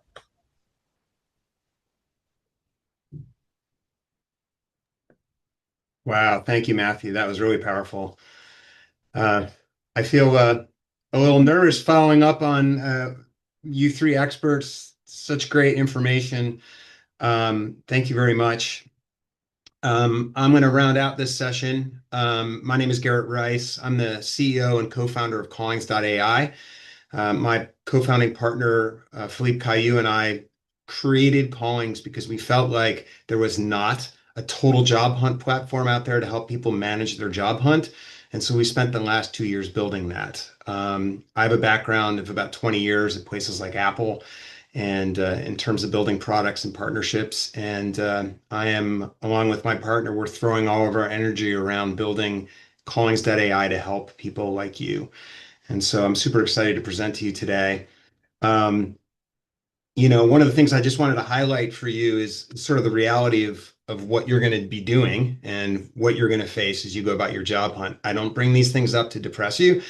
Wow. Thank you, Matthew. That was really powerful. Uh, I feel a little nervous following up on you three experts. Such great information. Thank you very much. I'm going to round out this session. My name is Garrett Rice. I'm the CEO and co-founder of Callings.ai. My co-founding partner, Philippe Caillou, and I created Callings because we felt like there was not a total job hunt platform out there to help people manage their job hunt. And so we spent the last 2 years building that. I have a background of about 20 years at places like Apple and in terms of building products and partnerships. And I am, along with my partner, we're throwing all of our energy around building Callings.ai to help people like you. And so I'm super excited to present to you today. Um, one of the things I just wanted to highlight for you is sort of the reality of what you're going to be doing and what you're going to face as you go about your job hunt. I don't bring these things up to depress you.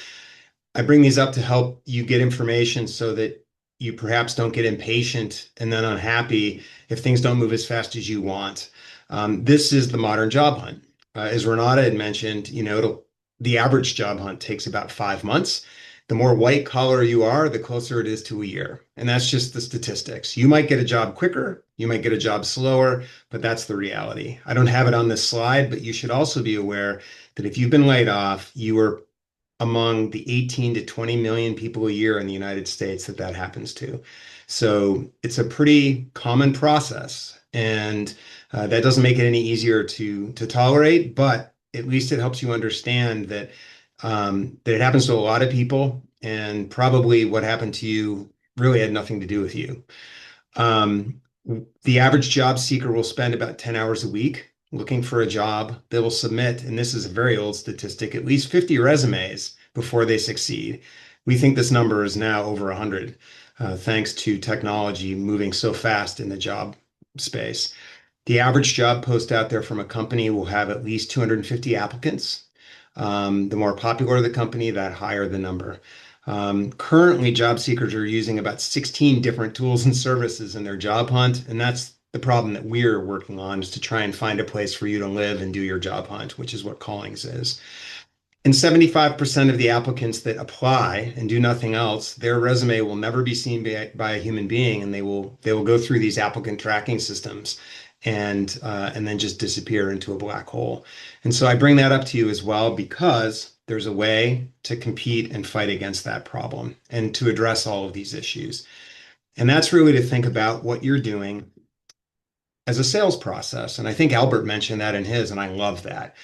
I bring these up to help you get information so that you perhaps don't get impatient and then unhappy if things don't move as fast as you want. This is the modern job hunt. As Renata had mentioned, the average job hunt takes about 5 months. The more white collar you are, the closer it is to a year. And that's just the statistics. You might get a job quicker, you might get a job slower, but that's the reality. I don't have it on this slide, but you should also be aware that if you've been laid off, you are among the 18 to 20 million people a year in the United States that happens to. So it's a pretty common process, and that doesn't make it any easier to tolerate, but at least it helps you understand that it happens to a lot of people, and probably what happened to you really had nothing to do with you. Um, the average job seeker will spend about 10 hours a week looking for a job. They will submit, and this is a very old statistic, at least 50 resumes before they succeed. We think this number is now over 100, thanks to technology moving so fast in the job space. The average job post out there from a company will have at least 250 applicants. The more popular the company, that higher the number. Currently, job seekers are using about 16 different tools and services in their job hunt, and that's the problem that we're working on, is to try and find a place for you to live and do your job hunt, which is what Callings is. And 75% of the applicants that apply and do nothing else, their resume will never be seen by a human being, and they will go through these applicant tracking systems and then just disappear into a black hole. And so I bring that up to you as well because there's a way to compete and fight against that problem and to address all of these issues. And that's really to think about what you're doing as a sales process. And I think Albert mentioned that in his, and I love that.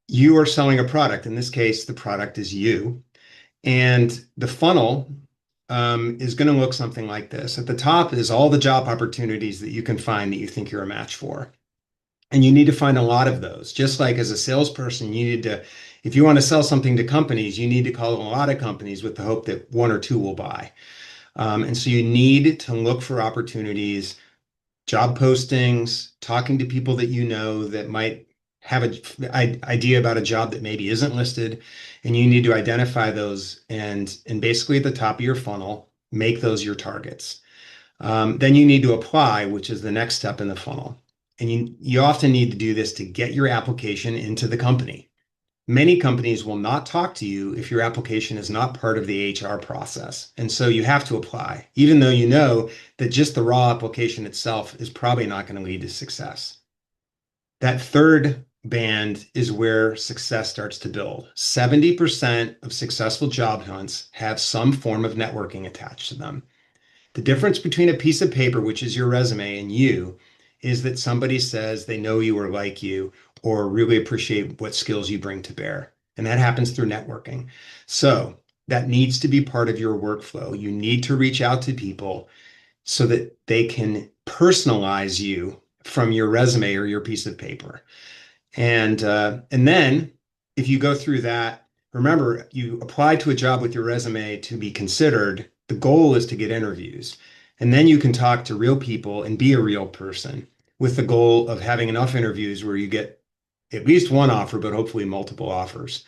You are selling a product. In this case, the product is you. And the funnel is going to look something like this. At the top is all the job opportunities that you can find that you think you're a match for. And you need to find a lot of those. Just like as a salesperson, you need to, if you want to sell something to companies, you need to call a lot of companies with the hope that one or two will buy. And so you need to look for opportunities, job postings, talking to people that you know that might have an idea about a job that maybe isn't listed, and you need to identify those and basically at the top of your funnel, make those your targets. Then you need to apply, which is the next step in the funnel. And you often need to do this to get your application into the company. Many companies will not talk to you if your application is not part of the HR process. And so you have to apply, even though you know that just the raw application itself is probably not going to lead to success. That third band is where success starts to build. 70% of successful job hunts have some form of networking attached to them. The difference between a piece of paper, which is your resume, and you is that somebody says they know you or like you or really appreciate what skills you bring to bear. And that happens through networking. So that needs to be part of your workflow. You need to reach out to people so that they can personalize you from your resume or your piece of paper. And then if you go through that, remember, you apply to a job with your resume to be considered. The goal is to get interviews. And then you can talk to real people and be a real person with the goal of having enough interviews where you get at least one offer, but hopefully multiple offers.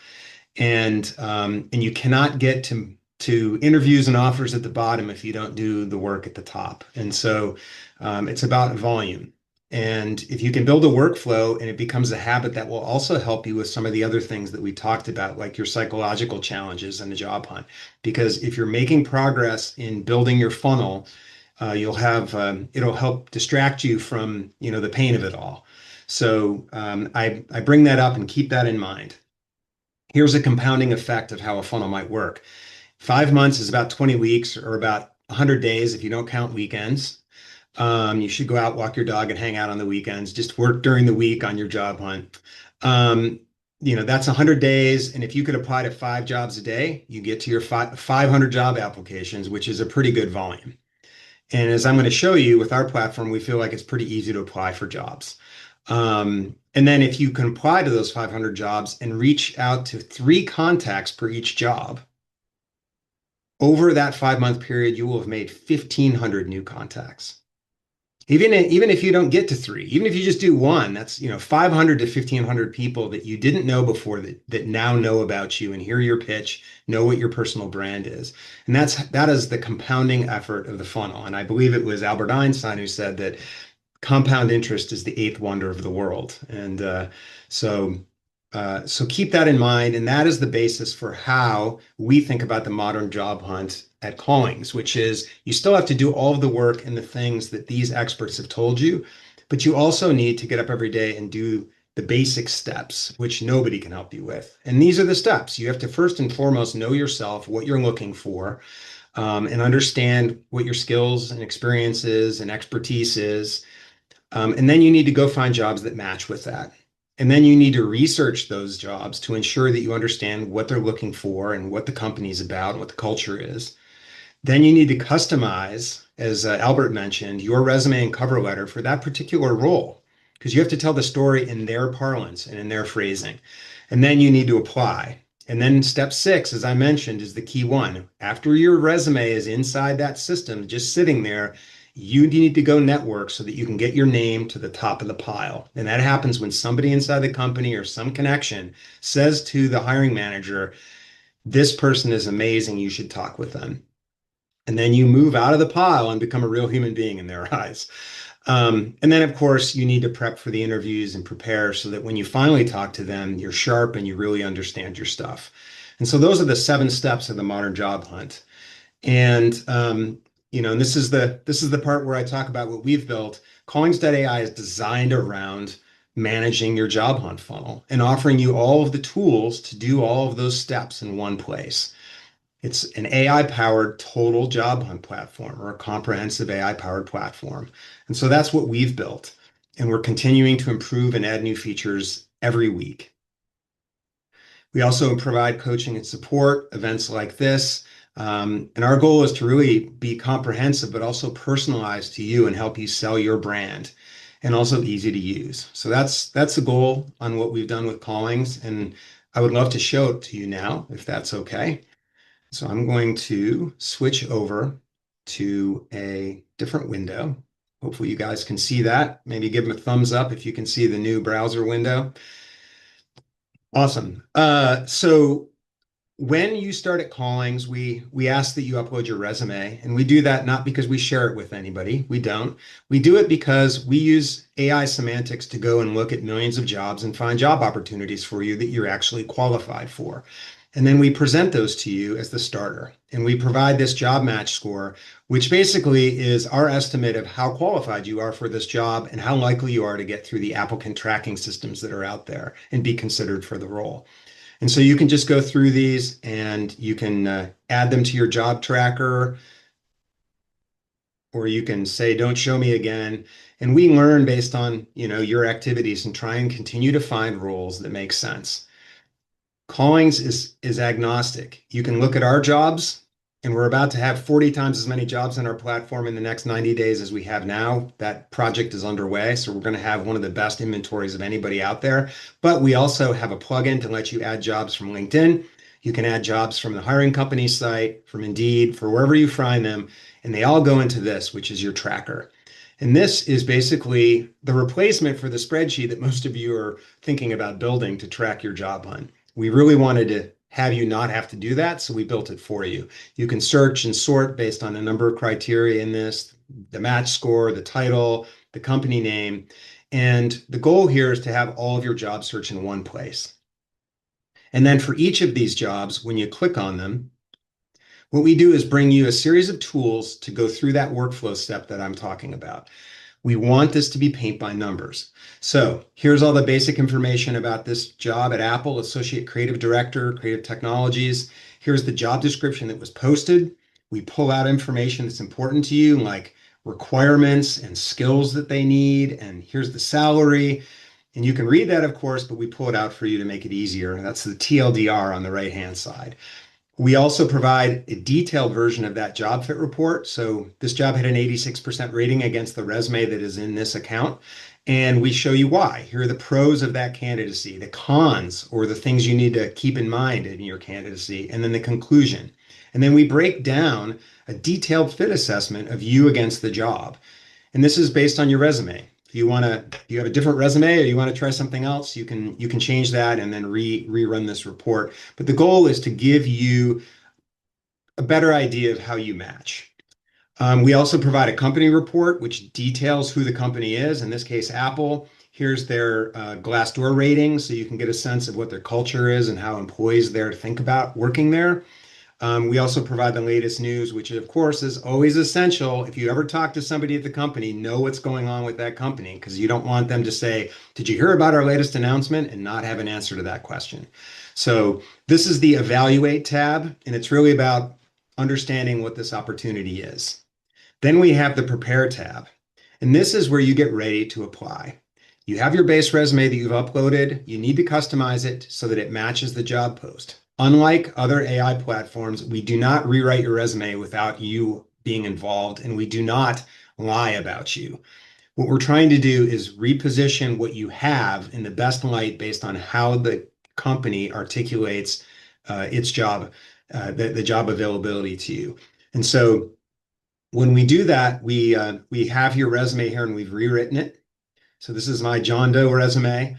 And you cannot get to interviews and offers at the bottom if you don't do the work at the top. And so it's about volume. And if you can build a workflow and it becomes a habit, that will also help you with some of the other things that we talked about, like your psychological challenges and the job hunt. Because if you're making progress in building your funnel, you'll have it'll help distract you from the pain of it all. So I bring that up and keep that in mind. Here's a compounding effect of how a funnel might work. 5 months is about 20 weeks or about 100 days if you don't count weekends. You should go out, walk your dog, and hang out on the weekends. Just work during the week on your job hunt. That's 100 days. And if you could apply to 5 jobs a day, you get to your 500 job applications, which is a pretty good volume. And as I'm going to show you with our platform, we feel like it's pretty easy to apply for jobs. And then if you can apply to those 500 jobs and reach out to 3 contacts per each job, over that 5-month period, you will have made 1,500 new contacts. Even if you don't get to 3, even if you just do 1, that's 500 to 1,500 people that you didn't know before that now know about you and hear your pitch, know what your personal brand is. And that is the compounding effort of the funnel. And I believe it was Albert Einstein who said that compound interest is the 8th wonder of the world. And so keep that in mind. And that is the basis for how we think about the modern job hunt at Callings, which is you still have to do all of the work and the things that these experts have told you, but you also need to get up every day and do the basic steps, which nobody can help you with. And these are the steps. You have to first and foremost know yourself, what you're looking for, and understand what your skills and experiences and expertise is. And then you need to go find jobs that match with that. And then you need to research those jobs to ensure that you understand what they're looking for and what the company's about and what the culture is. Then you need to customize, as Albert mentioned, your resume and cover letter for that particular role, because you have to tell the story in their parlance and in their phrasing. And then you need to apply. And then step 6, as I mentioned, is the key one. After your resume is inside that system, just sitting there, you need to go network so that you can get your name to the top of the pile. And that happens when somebody inside the company or some connection says to the hiring manager, this person is amazing, you should talk with them. And then you move out of the pile and become a real human being in their eyes. And then, of course, you need to prep for the interviews and prepare so that when you finally talk to them, you're sharp and you really understand your stuff. And so those are the 7 steps of the modern job hunt. And and this is the part where I talk about what we've built. Callings.ai is designed around managing your job hunt funnel and offering you all of the tools to do all of those steps in one place. It's an AI-powered total job hunt platform, or a comprehensive AI-powered platform. And so that's what we've built. And we're continuing to improve and add new features every week. We also provide coaching and support, events like this. And our goal is to really be comprehensive, but also personalized to you and help you sell your brand, and also easy to use. So that's the goal on what we've done with Callings. And I would love to show it to you now, if that's okay. So I'm going to switch over to a different window. Hopefully you guys can see that. Maybe give them a thumbs up if you can see the new browser window. Awesome. So when you start at Callings, we ask that you upload your resume, and we do that not because we share it with anybody. We don't. We do it because we use AI semantics to go and look at millions of jobs and find job opportunities for you that you're actually qualified for. And then we present those to you as the starter. And we provide this job match score, which basically is our estimate of how qualified you are for this job and how likely you are to get through the applicant tracking systems that are out there and be considered for the role. And so you can just go through these and you can add them to your job tracker, or you can say, don't show me again. And we learn based on, your activities and try and continue to find roles that make sense. Callings is agnostic. You can look at our jobs and we're about to have 40 times as many jobs on our platform in the next 90 days as we have now. That project is underway, so we're going to have one of the best inventories of anybody out there. But we also have a plugin to let you add jobs from LinkedIn. You can add jobs from the hiring company site, from Indeed, for wherever you find them, and they all go into this, which is your tracker. And this is basically the replacement for the spreadsheet that most of you are thinking about building to track your job hunt. We really wanted to have you not have to do that, so we built it for you. You can search and sort based on a number of criteria in this, the match score, the title, the company name. And the goal here is to have all of your job search in one place. And then for each of these jobs, when you click on them, what we do is bring you a series of tools to go through that workflow step that I'm talking about. We want this to be paint by numbers. So here's all the basic information about this job at Apple, Associate Creative Director, Creative Technologies. Here's the job description that was posted. We pull out information that's important to you, like requirements and skills that they need. And here's the salary. And you can read that, of course, but we pull it out for you to make it easier. That's the TLDR on the right-hand side. We also provide a detailed version of that job fit report. So this job had an 86% rating against the resume that is in this account. And we show you why. Here are the pros of that candidacy, the cons, or the things you need to keep in mind in your candidacy, and then the conclusion. And then we break down a detailed fit assessment of you against the job. And this is based on your resume. If you have a different resume or you want to try something else, you can change that and then rerun this report. But the goal is to give you a better idea of how you match. We also provide a company report, which details who the company is. In this case, Apple. Here's their Glassdoor rating, so you can get a sense of what their culture is and how employees there think about working there. We also provide the latest news, which of course is always essential. If you ever talk to somebody at the company, know what's going on with that company, because you don't want them to say, "Did you hear about our latest announcement?" and not have an answer to that question. So this is the Evaluate tab, and it's really about understanding what this opportunity is. Then we have the Prepare tab, and this is where you get ready to apply. You have your base resume that you've uploaded. You need to customize it so that it matches the job post. Unlike other AI platforms, we do not rewrite your resume without you being involved, and we do not lie about you. What we're trying to do is reposition what you have in the best light based on how the company articulates its job, the job availability to you. And so when we do that, we have your resume here and we've rewritten it. So this is my John Doe resume.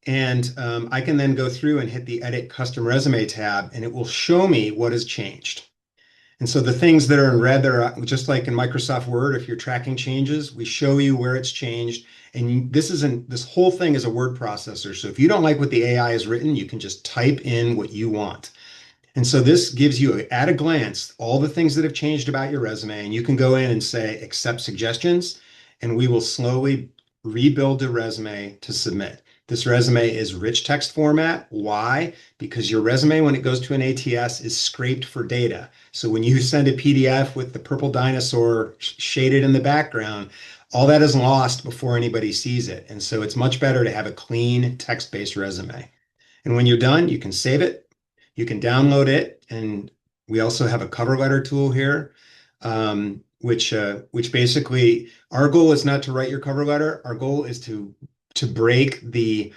And I can then go through and hit the Edit Custom Resume tab, and it will show me what has changed. And so the things that are in red, they're just like in Microsoft Word. If you're tracking changes, we show you where it's changed. And this whole thing is a word processor. So if you don't like what the AI has written, you can just type in what you want. And so this gives you, at a glance, all the things that have changed about your resume. And you can go in and say, accept suggestions, and we will slowly rebuild the resume to submit. This resume is rich text format. Why? Because your resume, when it goes to an ATS, is scraped for data. So when you send a PDF with the purple dinosaur shaded in the background, all that is lost before anybody sees it. And so it's much better to have a clean text-based resume. And when you're done, you can save it. You can download it. And we also have a cover letter tool here, which basically, our goal is not to write your cover letter. Our goal is to break the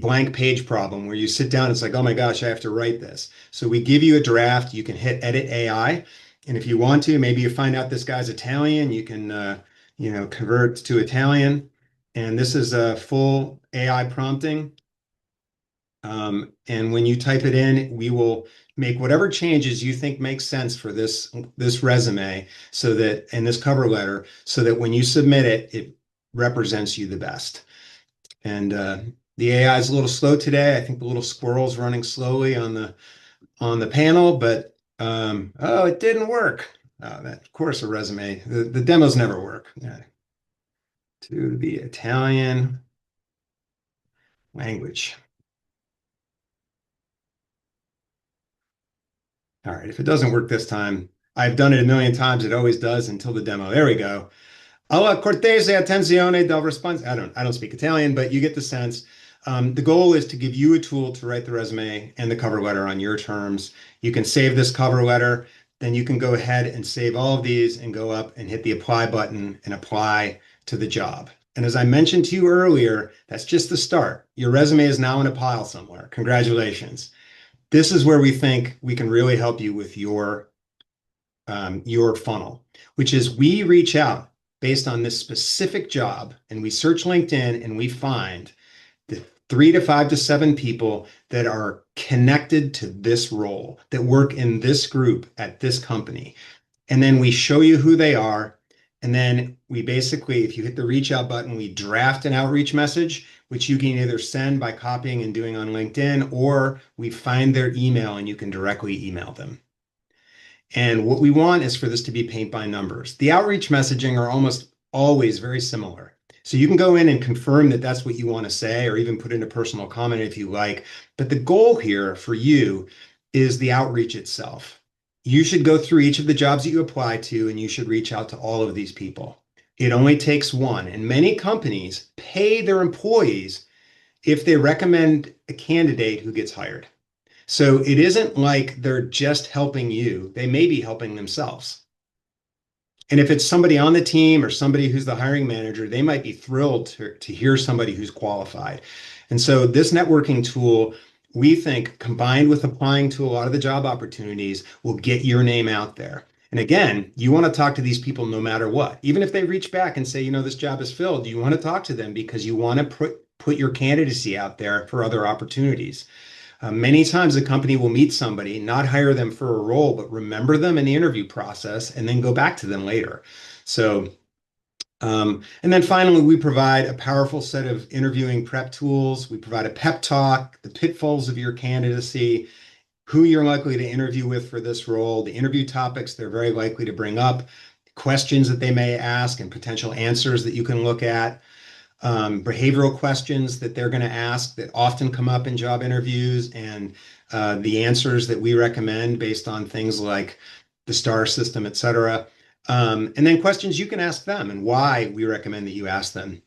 blank page problem where you sit down, it's like, oh my gosh, I have to write this. So we give you a draft, you can hit Edit AI. And if you want to, maybe you find out this guy's Italian, you can convert to Italian. And this is a full AI prompting. And when you type it in, we will make whatever changes you think make sense for this resume, so that, and this cover letter, so that when you submit it, it represents you the best. And the AI is a little slow today. I think the little squirrel's running slowly on the panel, but oh, it didn't work. Of course, a resume. The demos never work. Yeah. To the Italian language. All right, if it doesn't work this time, I've done it a million times. It always does until the demo. There we go. Alla cortese attenzione del response. I don't speak Italian, but you get the sense. The goal is to give you a tool to write the resume and the cover letter on your terms. You can save this cover letter. then you can go ahead and save all of these and go up and hit the apply button and apply to the job. And as I mentioned to you earlier, that's just the start. Your resume is now in a pile somewhere. Congratulations. This is where we think we can really help you with your funnel, which is we reach out based on this specific job and we search LinkedIn and we find the 3 to 5 to 7 people that are connected to this role, that work in this group at this company. And then we show you who they are. And then we basically, if you hit the reach out button, we draft an outreach message, which you can either send by copying and doing on LinkedIn, or we find their email and you can directly email them. And what we want is for this to be paint by numbers. The outreach messaging are almost always very similar. So you can go in and confirm that that's what you want to say, or even put in a personal comment if you like. But the goal here for you is the outreach itself. You should go through each of the jobs that you apply to, and you should reach out to all of these people. It only takes one. And many companies pay their employees if they recommend a candidate who gets hired. So it isn't like they're just helping you. They may be helping themselves. And if it's somebody on the team or somebody who's the hiring manager, they might be thrilled to hear somebody who's qualified. And so this networking tool, we think, combined with applying to a lot of the job opportunities, will get your name out there. And again, you want to talk to these people no matter what. Even if they reach back and say, this job is filled, you want to talk to them because you want to put your candidacy out there for other opportunities. Many times a company will meet somebody, not hire them for a role, but remember them in the interview process and then go back to them later. So, and then finally, we provide a powerful set of interviewing prep tools. We provide a pep talk, the pitfalls of your candidacy, who you're likely to interview with for this role, the interview topics they're very likely to bring up, questions that they may ask, and potential answers that you can look at. Behavioral questions that they're going to ask that often come up in job interviews, and the answers that we recommend based on things like the STAR system, et cetera. And then questions you can ask them and why we recommend that you ask them.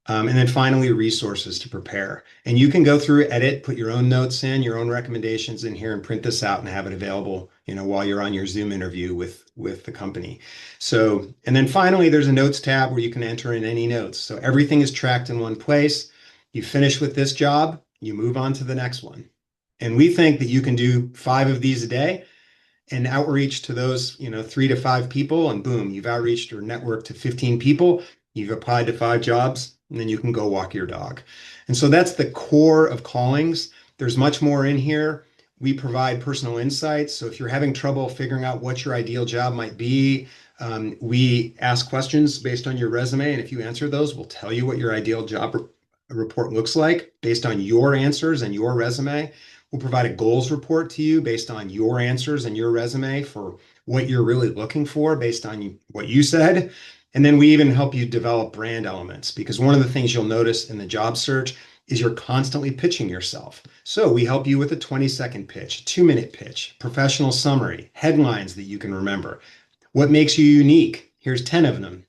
And then finally, resources to prepare. And you can go through, edit, put your own notes in, your own recommendations in here, and print this out and have it available, while you're on your Zoom interview with the company. So, and then finally, there's a notes tab where you can enter in any notes. So everything is tracked in one place. You finish with this job, you move on to the next one. And we think that you can do 5 of these a day and outreach to those, 3 to 5 people, and boom, you've outreached or networked to 15 people. You've applied to 5 jobs, and then you can go walk your dog. And so that's the core of Callings. There's much more in here. We provide personal insights. So if you're having trouble figuring out what your ideal job might be, we ask questions based on your resume. And if you answer those, we'll tell you what your ideal job report looks like based on your answers and your resume. We'll provide a goals report to you based on your answers and your resume for what you're really looking for based on what you said. And then we even help you develop brand elements, because one of the things you'll notice in the job search is you're constantly pitching yourself. So we help you with a 20-second pitch, 2-minute pitch, professional summary, headlines that you can remember. What makes you unique? Here's 10 of them.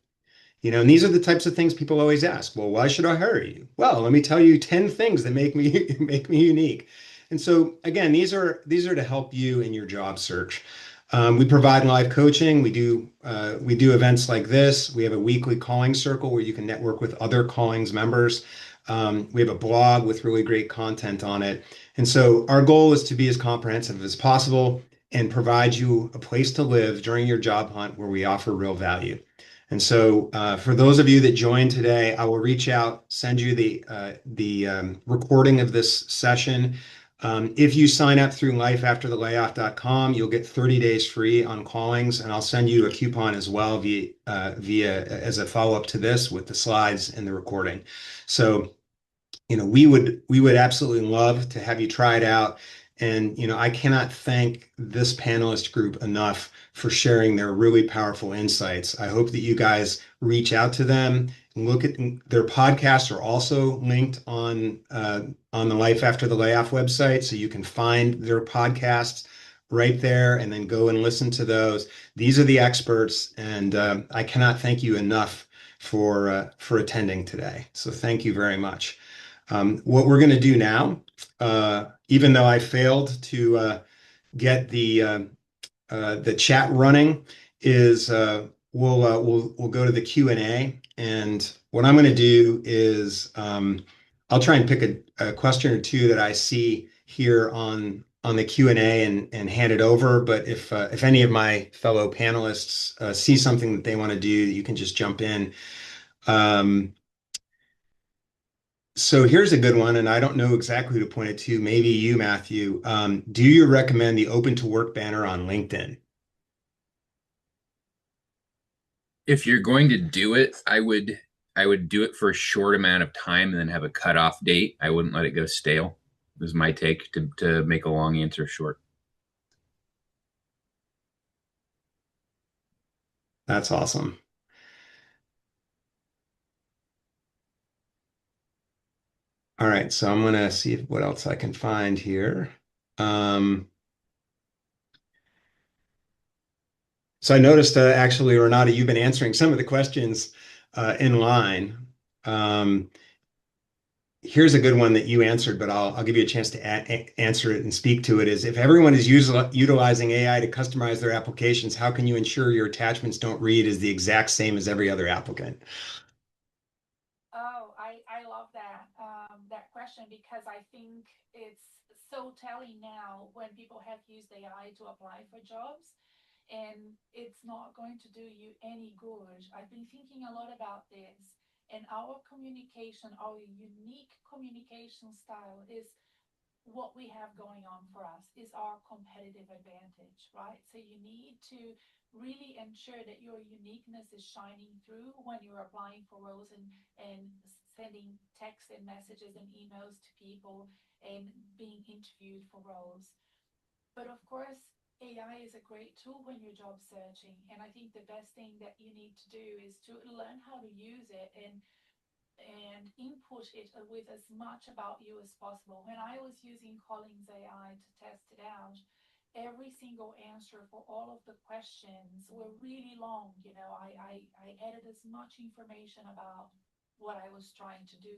And these are the types of things people always ask. Well, why should I hire you? Well, let me tell you 10 things that make me unique. And so again, these are to help you in your job search. We provide live coaching. We do events like this. We have a weekly calling circle where you can network with other Callings members. We have a blog with really great content on it. And so our goal is to be as comprehensive as possible and provide you a place to live during your job hunt where we offer real value. And so for those of you that joined today, I will reach out, send you the recording of this session. If you sign up through lifeafterthelayoff.com, you'll get 30 days free on Callings, and I'll send you a coupon as well via as a follow-up to this with the slides and the recording. So, we would absolutely love to have you try it out. And, I cannot thank this panelist group enough for sharing their really powerful insights. I hope that you guys reach out to them and look at their podcasts are also linked on the Life After the Layoff website. So you can find their podcasts right there and then go and listen to those. These are the experts, and I cannot thank you enough for attending today. So thank you very much. What we're going to do now, even though I failed to get the the chat running is we'll go to the Q&A, and what I'm going to do is I'll try and pick a question or two that I see here on the Q&A and hand it over. But if any of my fellow panelists see something that they want to do, you can just jump in. So here's a good one, and I don't know exactly who to point it to. Maybe you, Matthew. Do you recommend the Open to Work banner on LinkedIn? If you're going to do it, I would do it for a short amount of time and then have a cutoff date. I wouldn't let it go stale. This is my take to make a long answer short. That's awesome. All right, so I'm gonna see what else I can find here. So I noticed actually, Renata, you've been answering some of the questions in line. Here's a good one that you answered, but I'll give you a chance to answer it and speak to it. Is if everyone is utilizing AI to customize their applications, how can you ensure your attachments don't read as the exact same as every other applicant? Oh, I love that question because I think it's so telling now when people have used AI to apply for jobs, and it's not going to do you any good. I've been thinking a lot about this, and our communication, our unique communication style is what we have going on for us, is our competitive advantage, right? So you need to really ensure that your uniqueness is shining through when you're applying for roles and sending texts and messages and emails to people and being interviewed for roles. But of course, AI is a great tool when you're job searching. And I think the best thing that you need to do is to learn how to use it and input it with as much about you as possible. When I was using Collins AI to test it out, every single answer for all of the questions were really long. I added as much information about what I was trying to do,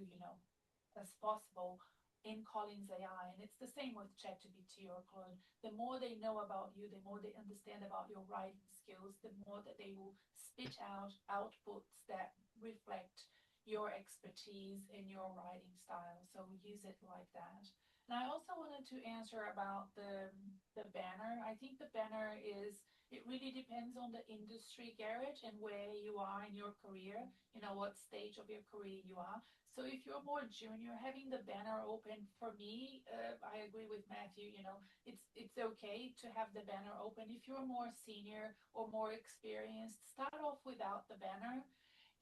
as possible in Collins AI. And it's the same with ChatGPT or Claude. The more they know about you, the more they understand about your writing skills, the more that they will spit out outputs that reflect your expertise in your writing style. So use it like that. And I also wanted to answer about the banner. I think the banner is, it really depends on the industry, Garrett, and where you are in your career, what stage of your career you are. So if you're more junior, having the banner open for me, I agree with Matthew, it's okay to have the banner open. If you're more senior or more experienced, start off without the banner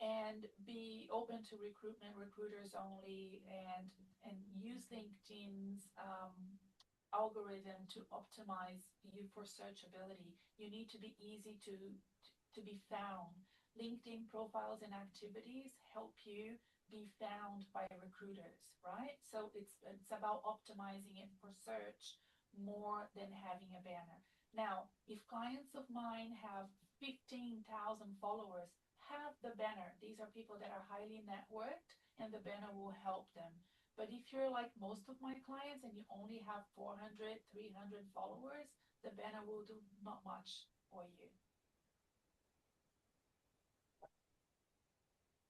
and be open to recruitment, recruiters only, and use LinkedIn's algorithm to optimize you for searchability. You need to be easy to be found. LinkedIn profiles and activities help you be found by recruiters, right? So it's about optimizing it for search more than having a banner. Now, if clients of mine have 15,000 followers, have the banner. These are people that are highly networked, and the banner will help them. But if you're like most of my clients and you only have 400, 300 followers, the banner will do not much for you.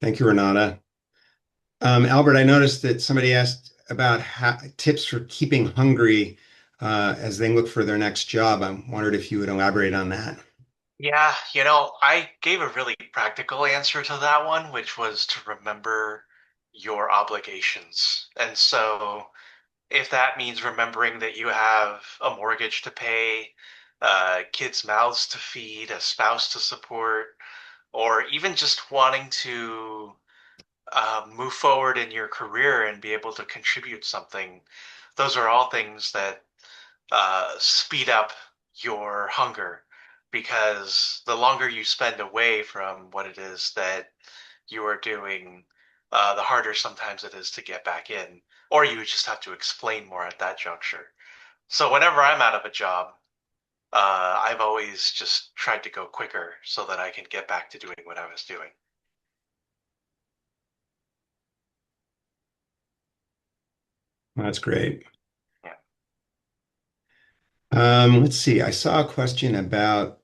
Thank you, Renata. Albert, I noticed that somebody asked about tips for keeping hungry as they look for their next job. I wondered if you would elaborate on that. Yeah, I gave a really practical answer to that one, which was to remember your obligations. And so if that means remembering that you have a mortgage to pay, kids' mouths to feed, a spouse to support, or even just wanting to move forward in your career and be able to contribute something, those are all things that speed up your hunger, because the longer you spend away from what it is that you are doing, the harder sometimes it is to get back in, or you just have to explain more at that juncture. So whenever I'm out of a job, I've always just tried to go quicker so that I can get back to doing what I was doing. That's great. Yeah. Let's see. I saw a question about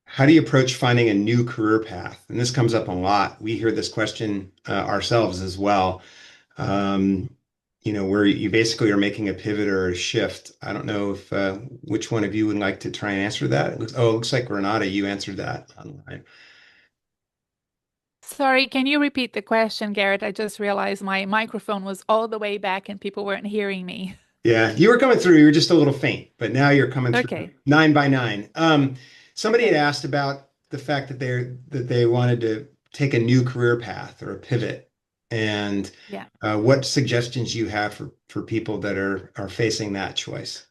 how do you approach finding a new career path? And this comes up a lot. We hear this question ourselves as well. Um, where you basically are making a pivot or a shift. I don't know if which one of you would like to try and answer that. It looks like Renata, you answered that online. Sorry, can you repeat the question, Garrett? I just realized my microphone was all the way back and people weren't hearing me. Yeah, you were coming through. You were just a little faint, but now you're coming through Okay. 9 by 9. Somebody had Okay. asked about the fact that they wanted to take a new career path or a pivot, and Yeah. what suggestions you have for people that are facing that choice.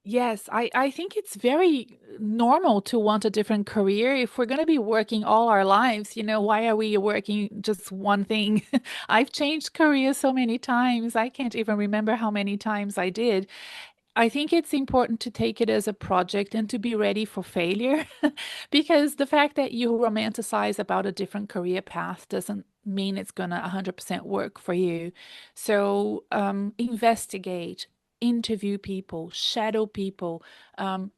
Yes, I think it's very normal to want a different career. If we're going to be working all our lives, why are we working just one thing? I've changed careers so many times. I can't even remember how many times I did. I think it's important to take it as a project and to be ready for failure because the fact that you romanticize about a different career path doesn't mean it's going to 100% work for you. So investigate, interview people, shadow people,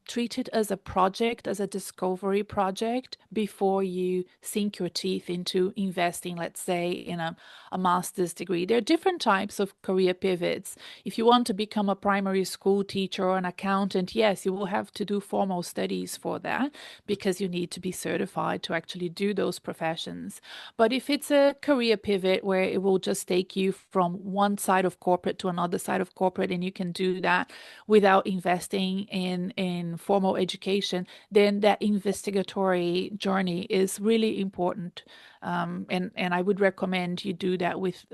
treat it as a project, as a discovery project before you sink your teeth into investing, let's say, in a master's degree. There are different types of career pivots. If you want to become a primary school teacher or an accountant, yes, you will have to do formal studies for that because you need to be certified to actually do those professions. But if it's a career pivot where it will just take you from one side of corporate to another side of corporate and you can do that without investing in formal education, then that investigatory journey is really important. And I would recommend you do that with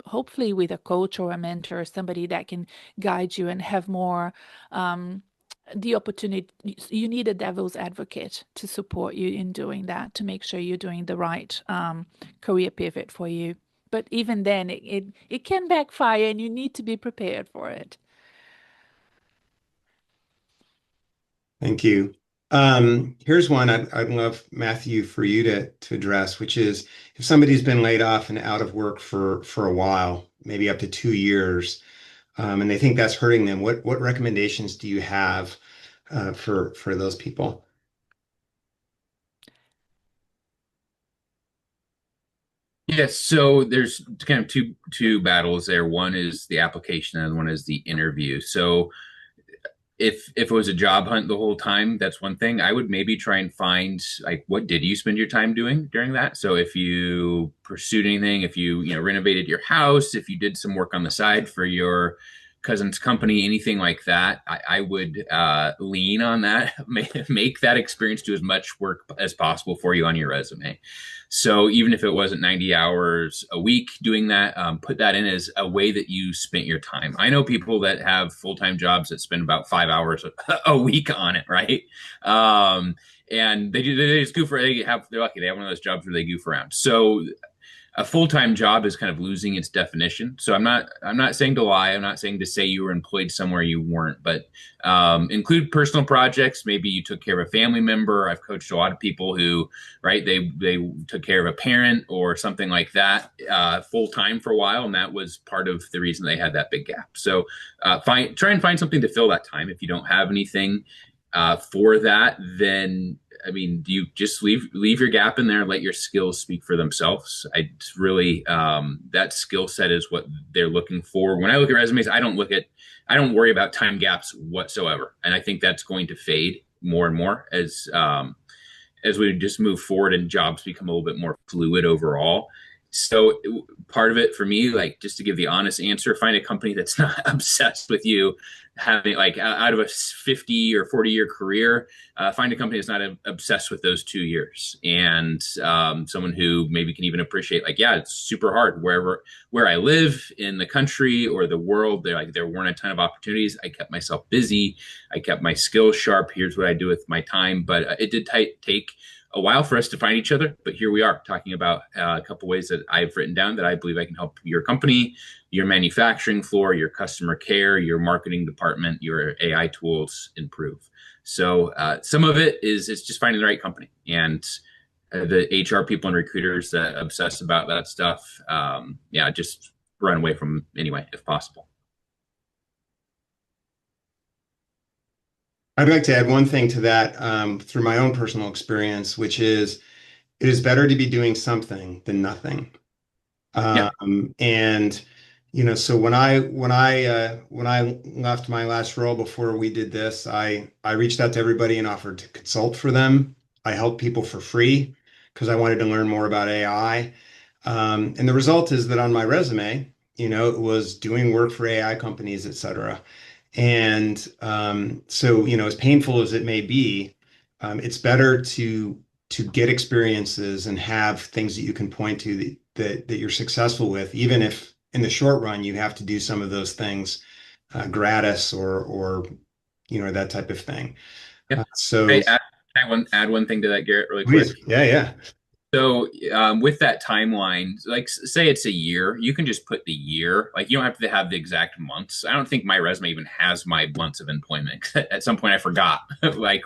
hopefully with a coach or a mentor, or somebody that can guide you and have more the opportunity. You need a devil's advocate to support you in doing that, to make sure you're doing the right career pivot for you. But even then, it can backfire and you need to be prepared for it. Thank you. Here's one I'd love, Matthew, for you to address, which is if somebody's been laid off and out of work for a while, maybe up to 2 years, and they think that's hurting them, what recommendations do you have for those people? Yes, so there's kind of two battles there. One is the application, and one is the interview. So if it was a job hunt the whole time, that's one thing. I would maybe try and find like what did you spend your time doing during that? So if you pursued anything, if you renovated your house, if you did some work on the side for your cousin's company, anything like that, I would lean on that, make that experience do as much work as possible for you on your resume. So even if it wasn't 90 hours a week doing that, put that in as a way that you spent your time. I know people that have full-time jobs that spend about 5 hours a week on it, right? And they just goof around. They're lucky they have one of those jobs where they goof around. So a full-time job is kind of losing its definition. So I'm not saying to lie. I'm not saying to say you were employed somewhere you weren't, but include personal projects. Maybe you took care of a family member. I've coached a lot of people who, right, they took care of a parent or something like that full time for a while, and that was part of the reason they had that big gap. So try and find something to fill that time. If you don't have anything for that, then I mean, do you just leave your gap in there and let your skills speak for themselves? I really that skill set is what they're looking for. When I look at resumes, I don't worry about time gaps whatsoever, and I think that's going to fade more and more as we just move forward and jobs become a little bit more fluid overall. So part of it for me, like just to give the honest answer, find a company that's not obsessed with you having like out of a 50 or 40-year career, find a company that's not obsessed with those 2 years, and someone who maybe can even appreciate like, yeah, it's super hard where I live in the country or the world. There weren't a ton of opportunities. I kept myself busy. I kept my skills sharp. Here's what I do with my time. But it did take a while for us to find each other, but here we are talking about a couple ways that I've written down that I believe I can help your company, your manufacturing floor, your customer care, your marketing department, your AI tools improve. So some of it is just finding the right company, and the HR people and recruiters that obsess about that stuff. Yeah, just run away from anyway, if possible. I'd like to add one thing to that through my own personal experience, which is it is better to be doing something than nothing. Yeah. And so when I left my last role before we did this, I reached out to everybody and offered to consult for them. I helped people for free because I wanted to learn more about AI. And the result is that on my resume, it was doing work for AI companies, et cetera. And so, as painful as it may be, it's better to get experiences and have things that you can point to that you're successful with, even if in the short run you have to do some of those things gratis or that type of thing. Yeah. So Hey, add one thing to that, Garrett, really please, quick. yeah, yeah. So with that timeline, like say it's a year, you can just put the year. Like you don't have to have the exact months. I don't think my resume even has my months of employment. At some point, I forgot. Like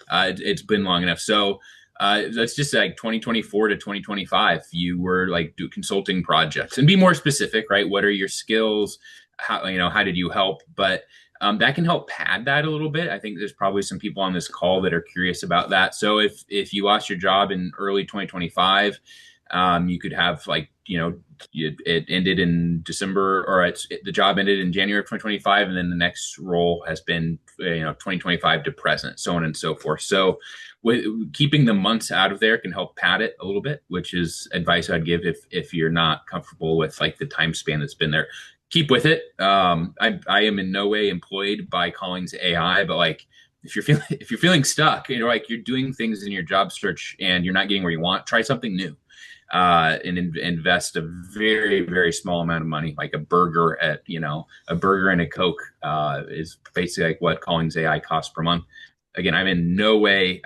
it's been long enough. So let's just say like 2024 to 2025. You were like do consulting projects and be more specific, right? What are your skills? How did you help? But that can help pad that a little bit. I think there's probably some people on this call that are curious about that. So if you lost your job in early 2025, you could have like it ended in December, or the job ended in January of 2025, and then the next role has been 2025 to present, so on and so forth. So keeping the months out of there can help pad it a little bit, which is advice I'd give if you're not comfortable with like the time span that's been there. Keep with it. I am in no way employed by Callings AI, but like if you're feeling stuck, like you're doing things in your job search and you're not getting where you want, try something new. And invest a very, very small amount of money, like a burger and a Coke is basically like what Callings AI costs per month. Again, I in no way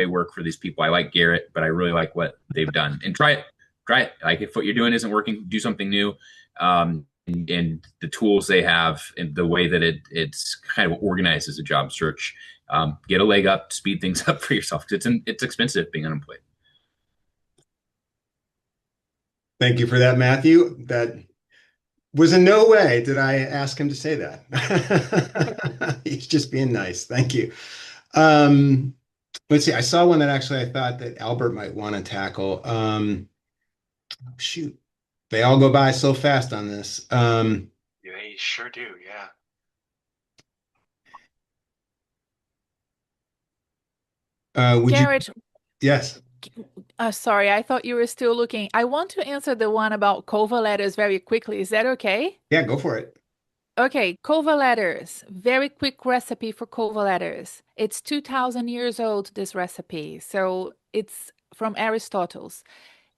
work for these people. I like Garrett, but I really like what they've done. And try it. Like if what you're doing isn't working, do something new. And the tools they have and the way that it's kind of organized as a job search, get a leg up, speed things up for yourself. It's expensive being unemployed. Thank you for that, Matthew. That was in no way did I ask him to say that. He's just being nice. Thank you. Let's see. I saw one that actually I thought that Albert might want to tackle. Shoot, they all go by so fast on this. They sure do, yeah. Would Garrett, you? Yes. sorry, I thought you were still looking. I want to answer the one about cover letters very quickly. Is that okay? Yeah, go for it. Okay, cover letters. Very quick recipe for cover letters. It's 2000 years old, this recipe. So it's from Aristotle's.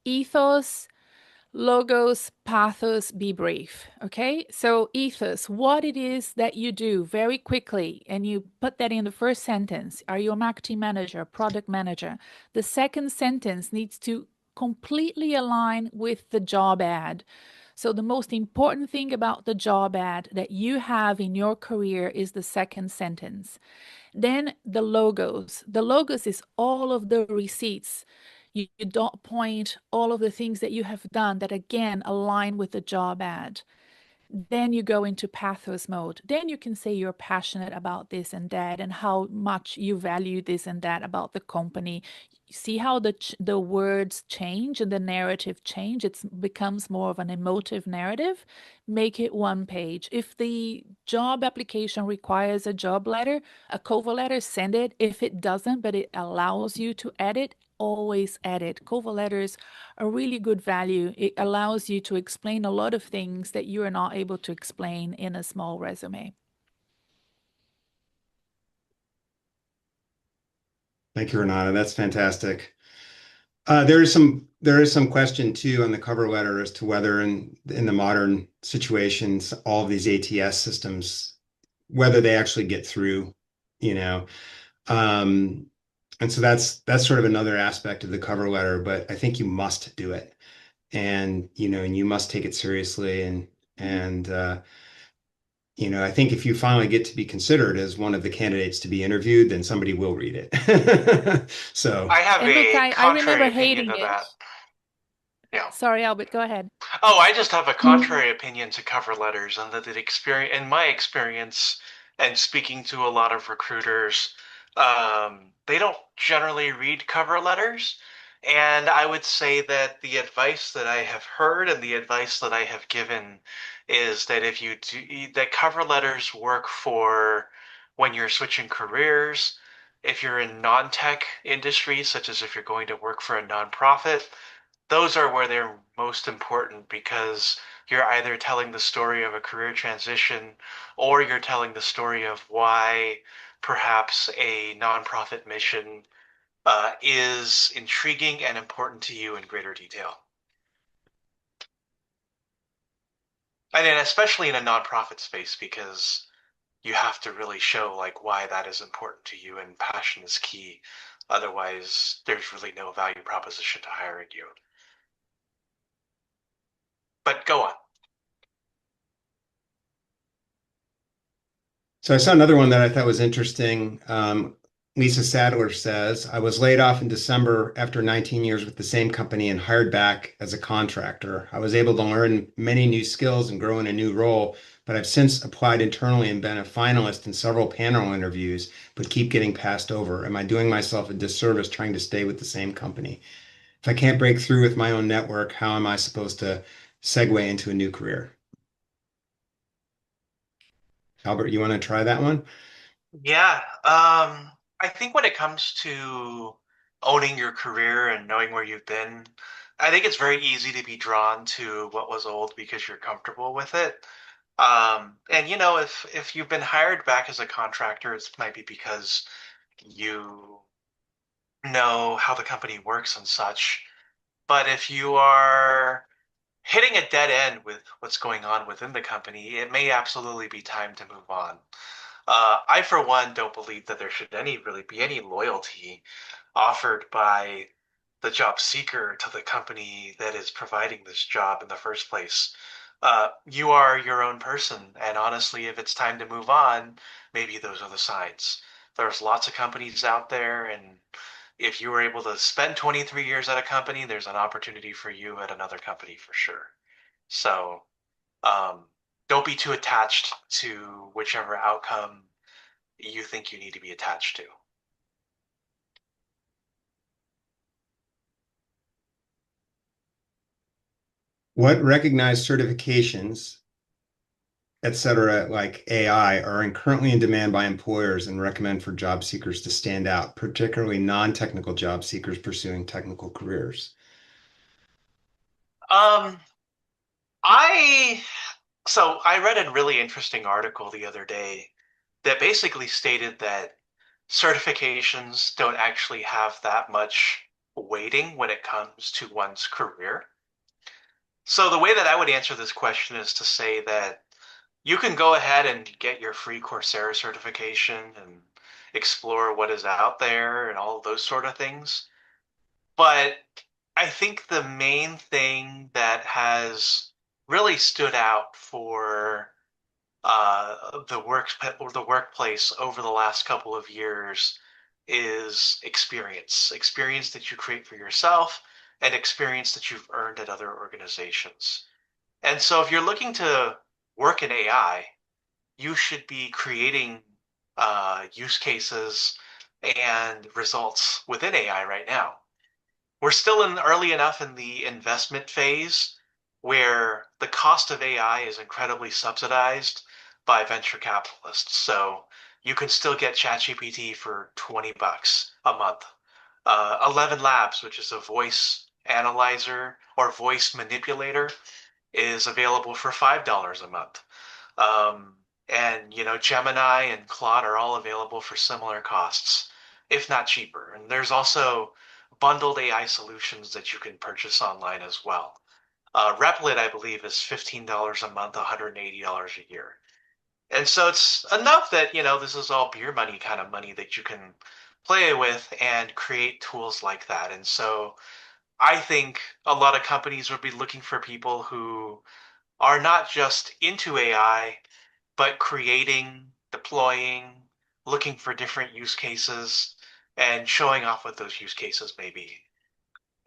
Ethos, logos, pathos, be brief. Okay, so ethos, what it is that you do very quickly, and you put that in the first sentence. Are you a marketing manager, product manager? The second sentence needs to completely align with the job ad. So the most important thing about the job ad that you have in your career is the second sentence. Then the logos. The logos is all of the receipts. You dot point all of the things that you have done that again align with the job ad. Then you go into pathos mode. Then you can say you're passionate about this and that and how much you value this and that about the company. See how the words change and the narrative change. It becomes more of an emotive narrative. Make it one page. If the job application requires a job letter, a cover letter, send it. If it doesn't, but it allows you to edit, always edit. Cover letters are really good value. It allows you to explain a lot of things that you are not able to explain in a small resume. Thank you, Renata. That's fantastic. There is some question too on the cover letter as to whether in the modern situations, all of these ATS systems, whether they actually get through, you know. Um, and so that's sort of another aspect of the cover letter, but I think you must do it. And you must take it seriously and I think if you finally get to be considered as one of the candidates to be interviewed, then somebody will read it. So I have And look, a I contrary remember opinion hating to it. that. Yeah. Sorry, Albert, go ahead. Oh, I just have a contrary opinion to cover letters, and that in my experience, and speaking to a lot of recruiters, they don't generally read cover letters. And I would say that the advice that I have heard and the advice that I have given is that if you do, that cover letters work for when you're switching careers, if you're in non-tech industries, such as if you're going to work for a nonprofit, those are where they're most important because you're either telling the story of a career transition or you're telling the story of why perhaps a nonprofit mission is intriguing and important to you in greater detail. And then especially in a nonprofit space because you have to really show like why that is important to you and passion is key. Otherwise, there's really no value proposition to hiring you. But go on. So I saw another one that I thought was interesting. Lisa Sadler says, I was laid off in December after 19 years with the same company and hired back as a contractor. I was able to learn many new skills and grow in a new role, but I've since applied internally and been a finalist in several panel interviews, but keep getting passed over. Am I doing myself a disservice trying to stay with the same company? If I can't break through with my own network, how am I supposed to segue into a new career? Albert, you want to try that one? Yeah, I think when it comes to owning your career and knowing where you've been, I think it's very easy to be drawn to what was old because you're comfortable with it. And you know, if you've been hired back as a contractor, it might be because you know how the company works and such. But if you are hitting a dead end with what's going on within the company, it may absolutely be time to move on. I, for one, don't believe that there should really be any loyalty offered by the job seeker to the company that is providing this job in the first place. You are your own person, and honestly, if it's time to move on, maybe those are the signs. There's lots of companies out there, and if you were able to spend 23 years at a company, there's an opportunity for you at another company for sure. So, um, don't be too attached to whichever outcome you think you need to be attached to. What recognized certifications, et cetera, like AI, are currently in demand by employers and recommend for job seekers to stand out, particularly non-technical job seekers pursuing technical careers? Um, I I read a really interesting article the other day that basically stated that certifications don't actually have that much weighting when it comes to one's career. So the way that I would answer this question is to say that you can go ahead and get your free Coursera certification and explore what is out there and all those sort of things. But I think the main thing that has really stood out for the workplace over the last couple of years is experience that you create for yourself and experience that you've earned at other organizations. And so if you're looking to work in AI, you should be creating use cases and results within AI right now. We're still in early enough in the investment phase where the cost of AI is incredibly subsidized by venture capitalists. So you can still get ChatGPT for $20 a month. 11 Labs, which is a voice analyzer or voice manipulator, is available for $5 a month. And you know, Gemini and Claude are all available for similar costs, if not cheaper. And there's also bundled AI solutions that you can purchase online as well. Replit, I believe, is $15 a month, $180 a year. And so it's enough that, you know, this is all beer money kind of money that you can play with and create tools like that. And so I think a lot of companies would be looking for people who are not just into AI, but creating, deploying, looking for different use cases, and showing off what those use cases may be.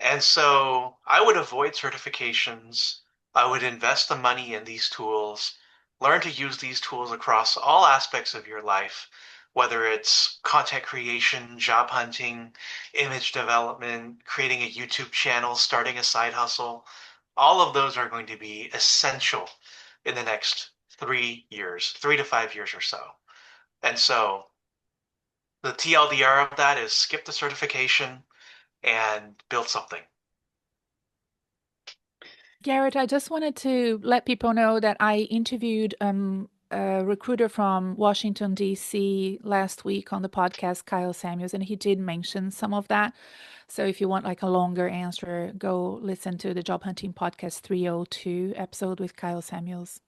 And so I would avoid certifications. I would invest the money in these tools, learn to use these tools across all aspects of your life, whether it's content creation, job hunting, image development, creating a YouTube channel, starting a side hustle. All of those are going to be essential in the next 3 years, 3 to 5 years or so. And so the TLDR of that is skip the certification and build something. Garrett, I just wanted to let people know that I interviewed a recruiter from Washington, D.C. last week on the podcast, Kyle Samuels, and he did mention some of that. So if you want like a longer answer, go listen to the Job Hunting Podcast 302 episode with Kyle Samuels.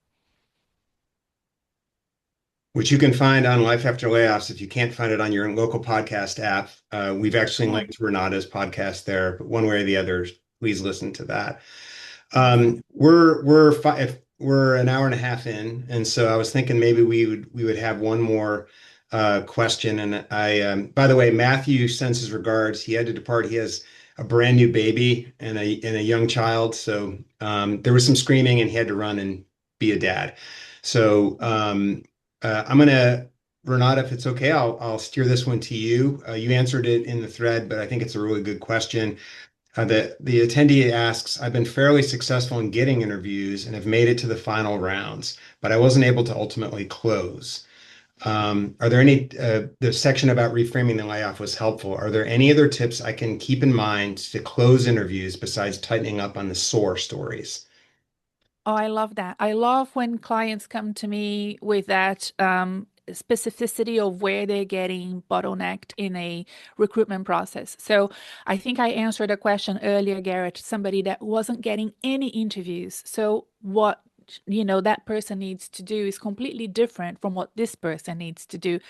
Which you can find on Life After Layoffs if you can't find it on your local podcast app. We've actually linked to Renata's podcast there, but one way or the other, please listen to that. We're an hour and a half in, and so I was thinking maybe we would have one more question. And by the way, Matthew sends his regards. He had to depart. He has a brand new baby and a young child, so there was some screaming, and he had to run and be a dad. So I'm gonna, Renata, if it's okay, I'll steer this one to you. You answered it in the thread, but I think it's a really good question. The attendee asks, I've been fairly successful in getting interviews and have made it to the final rounds, but I wasn't able to ultimately close. Are there any, the section about reframing the layoff was helpful. Are there any other tips I can keep in mind to close interviews besides tightening up on the sore stories? Oh, I love that. I love when clients come to me with that specificity of where they're getting bottlenecked in a recruitment process. So I think I answered a question earlier, Garrett, somebody that wasn't getting any interviews. So what that person needs to do is completely different from what this person needs to do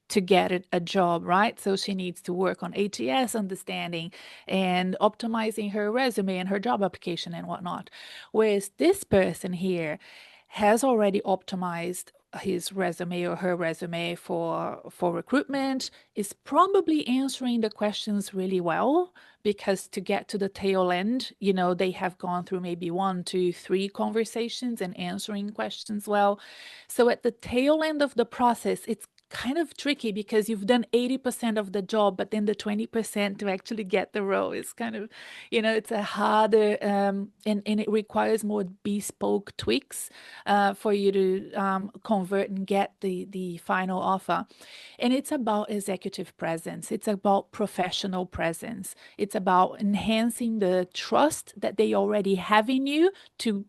to get a job, right? So she needs to work on ATS understanding and optimizing her resume and her job application and whatnot. Whereas this person here has already optimized his resume or her resume for recruitment, is probably answering the questions really well, because to get to the tail end, they have gone through maybe 1, 2, 3 conversations and answering questions well. So at the tail end of the process, it's kind of tricky because you've done 80% of the job, but then the 20% to actually get the role is kind of, it's a harder, and it requires more bespoke tweaks for you to convert and get the final offer. And it's about executive presence. It's about professional presence. It's about enhancing the trust that they already have in you to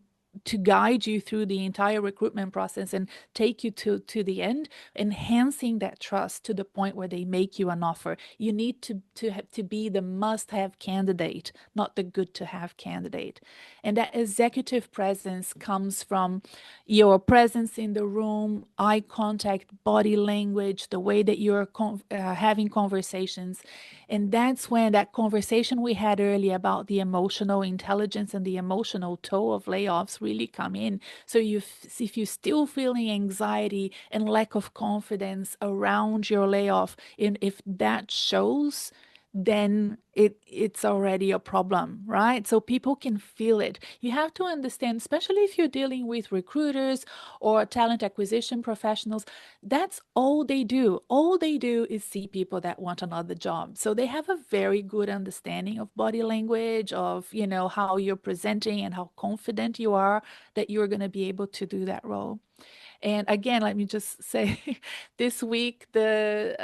guide you through the entire recruitment process and take you to the end, enhancing that trust to the point where they make you an offer. You need to be the must-have candidate, not the good-to-have candidate. And that executive presence comes from your presence in the room, eye contact, body language, the way that you're having conversations. And that's when that conversation we had earlier about the emotional intelligence and the emotional toll of layoffs really come in. So if you're still feeling anxiety and lack of confidence around your layoff, and if that shows, then it's already a problem, right? So people can feel it. You have to understand, especially if you're dealing with recruiters or talent acquisition professionals, that's all they do. All they do is see people that want another job. So they have a very good understanding of body language, of, how you're presenting and how confident you are that you're going to be able to do that role. And again, let me just say, this week, the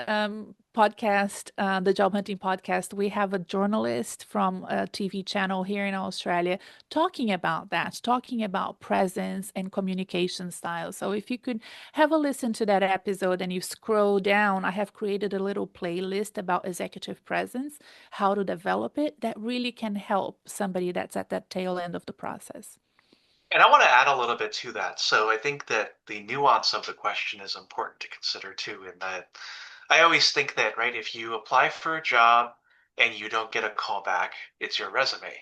podcast, the Job Hunting Podcast, we have a journalist from a TV channel here in Australia talking about that, talking about presence and communication style. So if you could have a listen to that episode and you scroll down, I have created a little playlist about executive presence, how to develop it, that really can help somebody that's at that tail end of the process. And I want to add a little bit to that. So I think that the nuance of the question is important to consider too, in that I always think that, right, if you apply for a job and you don't get a call back, it's your resume.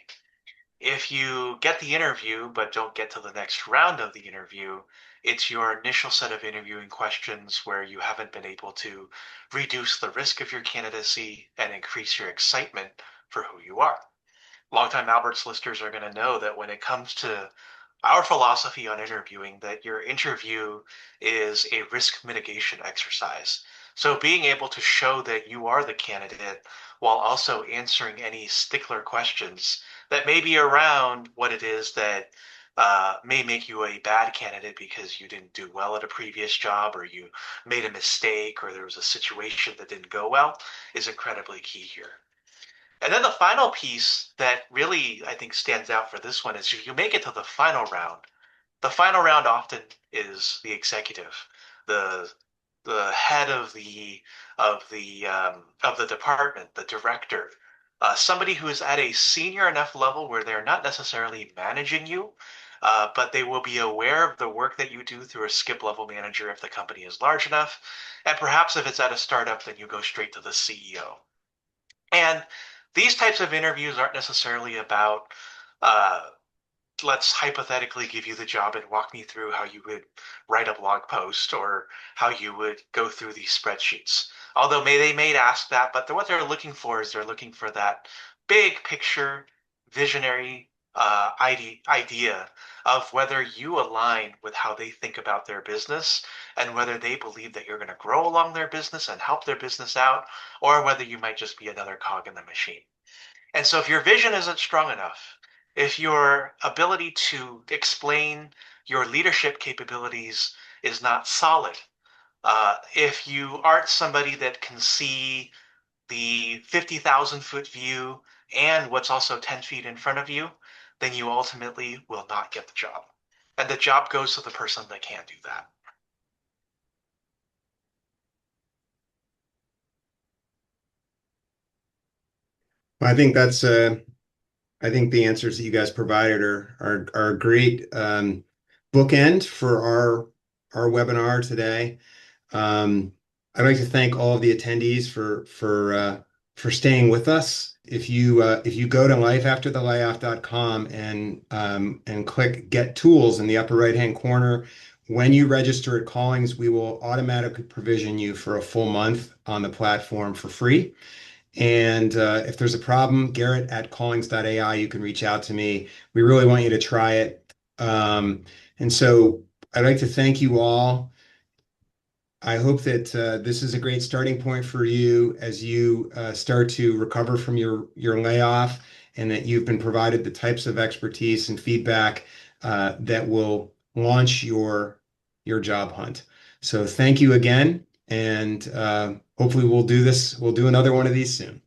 If you get the interview but don't get to the next round of the interview, it's your initial set of interviewing questions where you haven't been able to reduce the risk of your candidacy and increase your excitement for who you are. longtime Alberts listers are going to know that when it comes to our philosophy on interviewing, that your interview is a risk mitigation exercise. So being able to show that you are the candidate while also answering any stickler questions that may be around what it is that may make you a bad candidate because you didn't do well at a previous job or you made a mistake or there was a situation that didn't go well is incredibly key here. And then the final piece that really I think stands out for this one is if you make it to the final round often is the executive, the head of the department, the director, somebody who is at a senior enough level where they're not necessarily managing you, but they will be aware of the work that you do through a skip level manager if the company is large enough, and perhaps if it's at a startup, then you go straight to the CEO. And these types of interviews aren't necessarily about uh, let's hypothetically give you the job and walk me through how you would write a blog post or how you would go through these spreadsheets. Although they may ask that, but what they're looking for is they're looking for that big picture, visionary idea of whether you align with how they think about their business and whether they believe that you're going to grow along their business and help their business out, or whether you might just be another cog in the machine. And so if your vision isn't strong enough, if your ability to explain your leadership capabilities is not solid, if you aren't somebody that can see the 50,000-foot view and what's also 10 feet in front of you, then you ultimately will not get the job. And the job goes to the person that can do that. I think I think the answers that you guys provided are a great bookend for our webinar today. I'd like to thank all of the attendees for staying with us. If you go to lifeafterthelayoff.com and click Get Tools in the upper right-hand corner, when you register at Callings, we will automatically provision you for a full month on the platform for free. And if there's a problem, Garrett at callings.ai, you can reach out to me. We really want you to try it. And so I'd like to thank you all. I hope that this is a great starting point for you as you start to recover from your layoff, and that you've been provided the types of expertise and feedback that will launch your job hunt. So thank you again, and hopefully we'll do another one of these soon.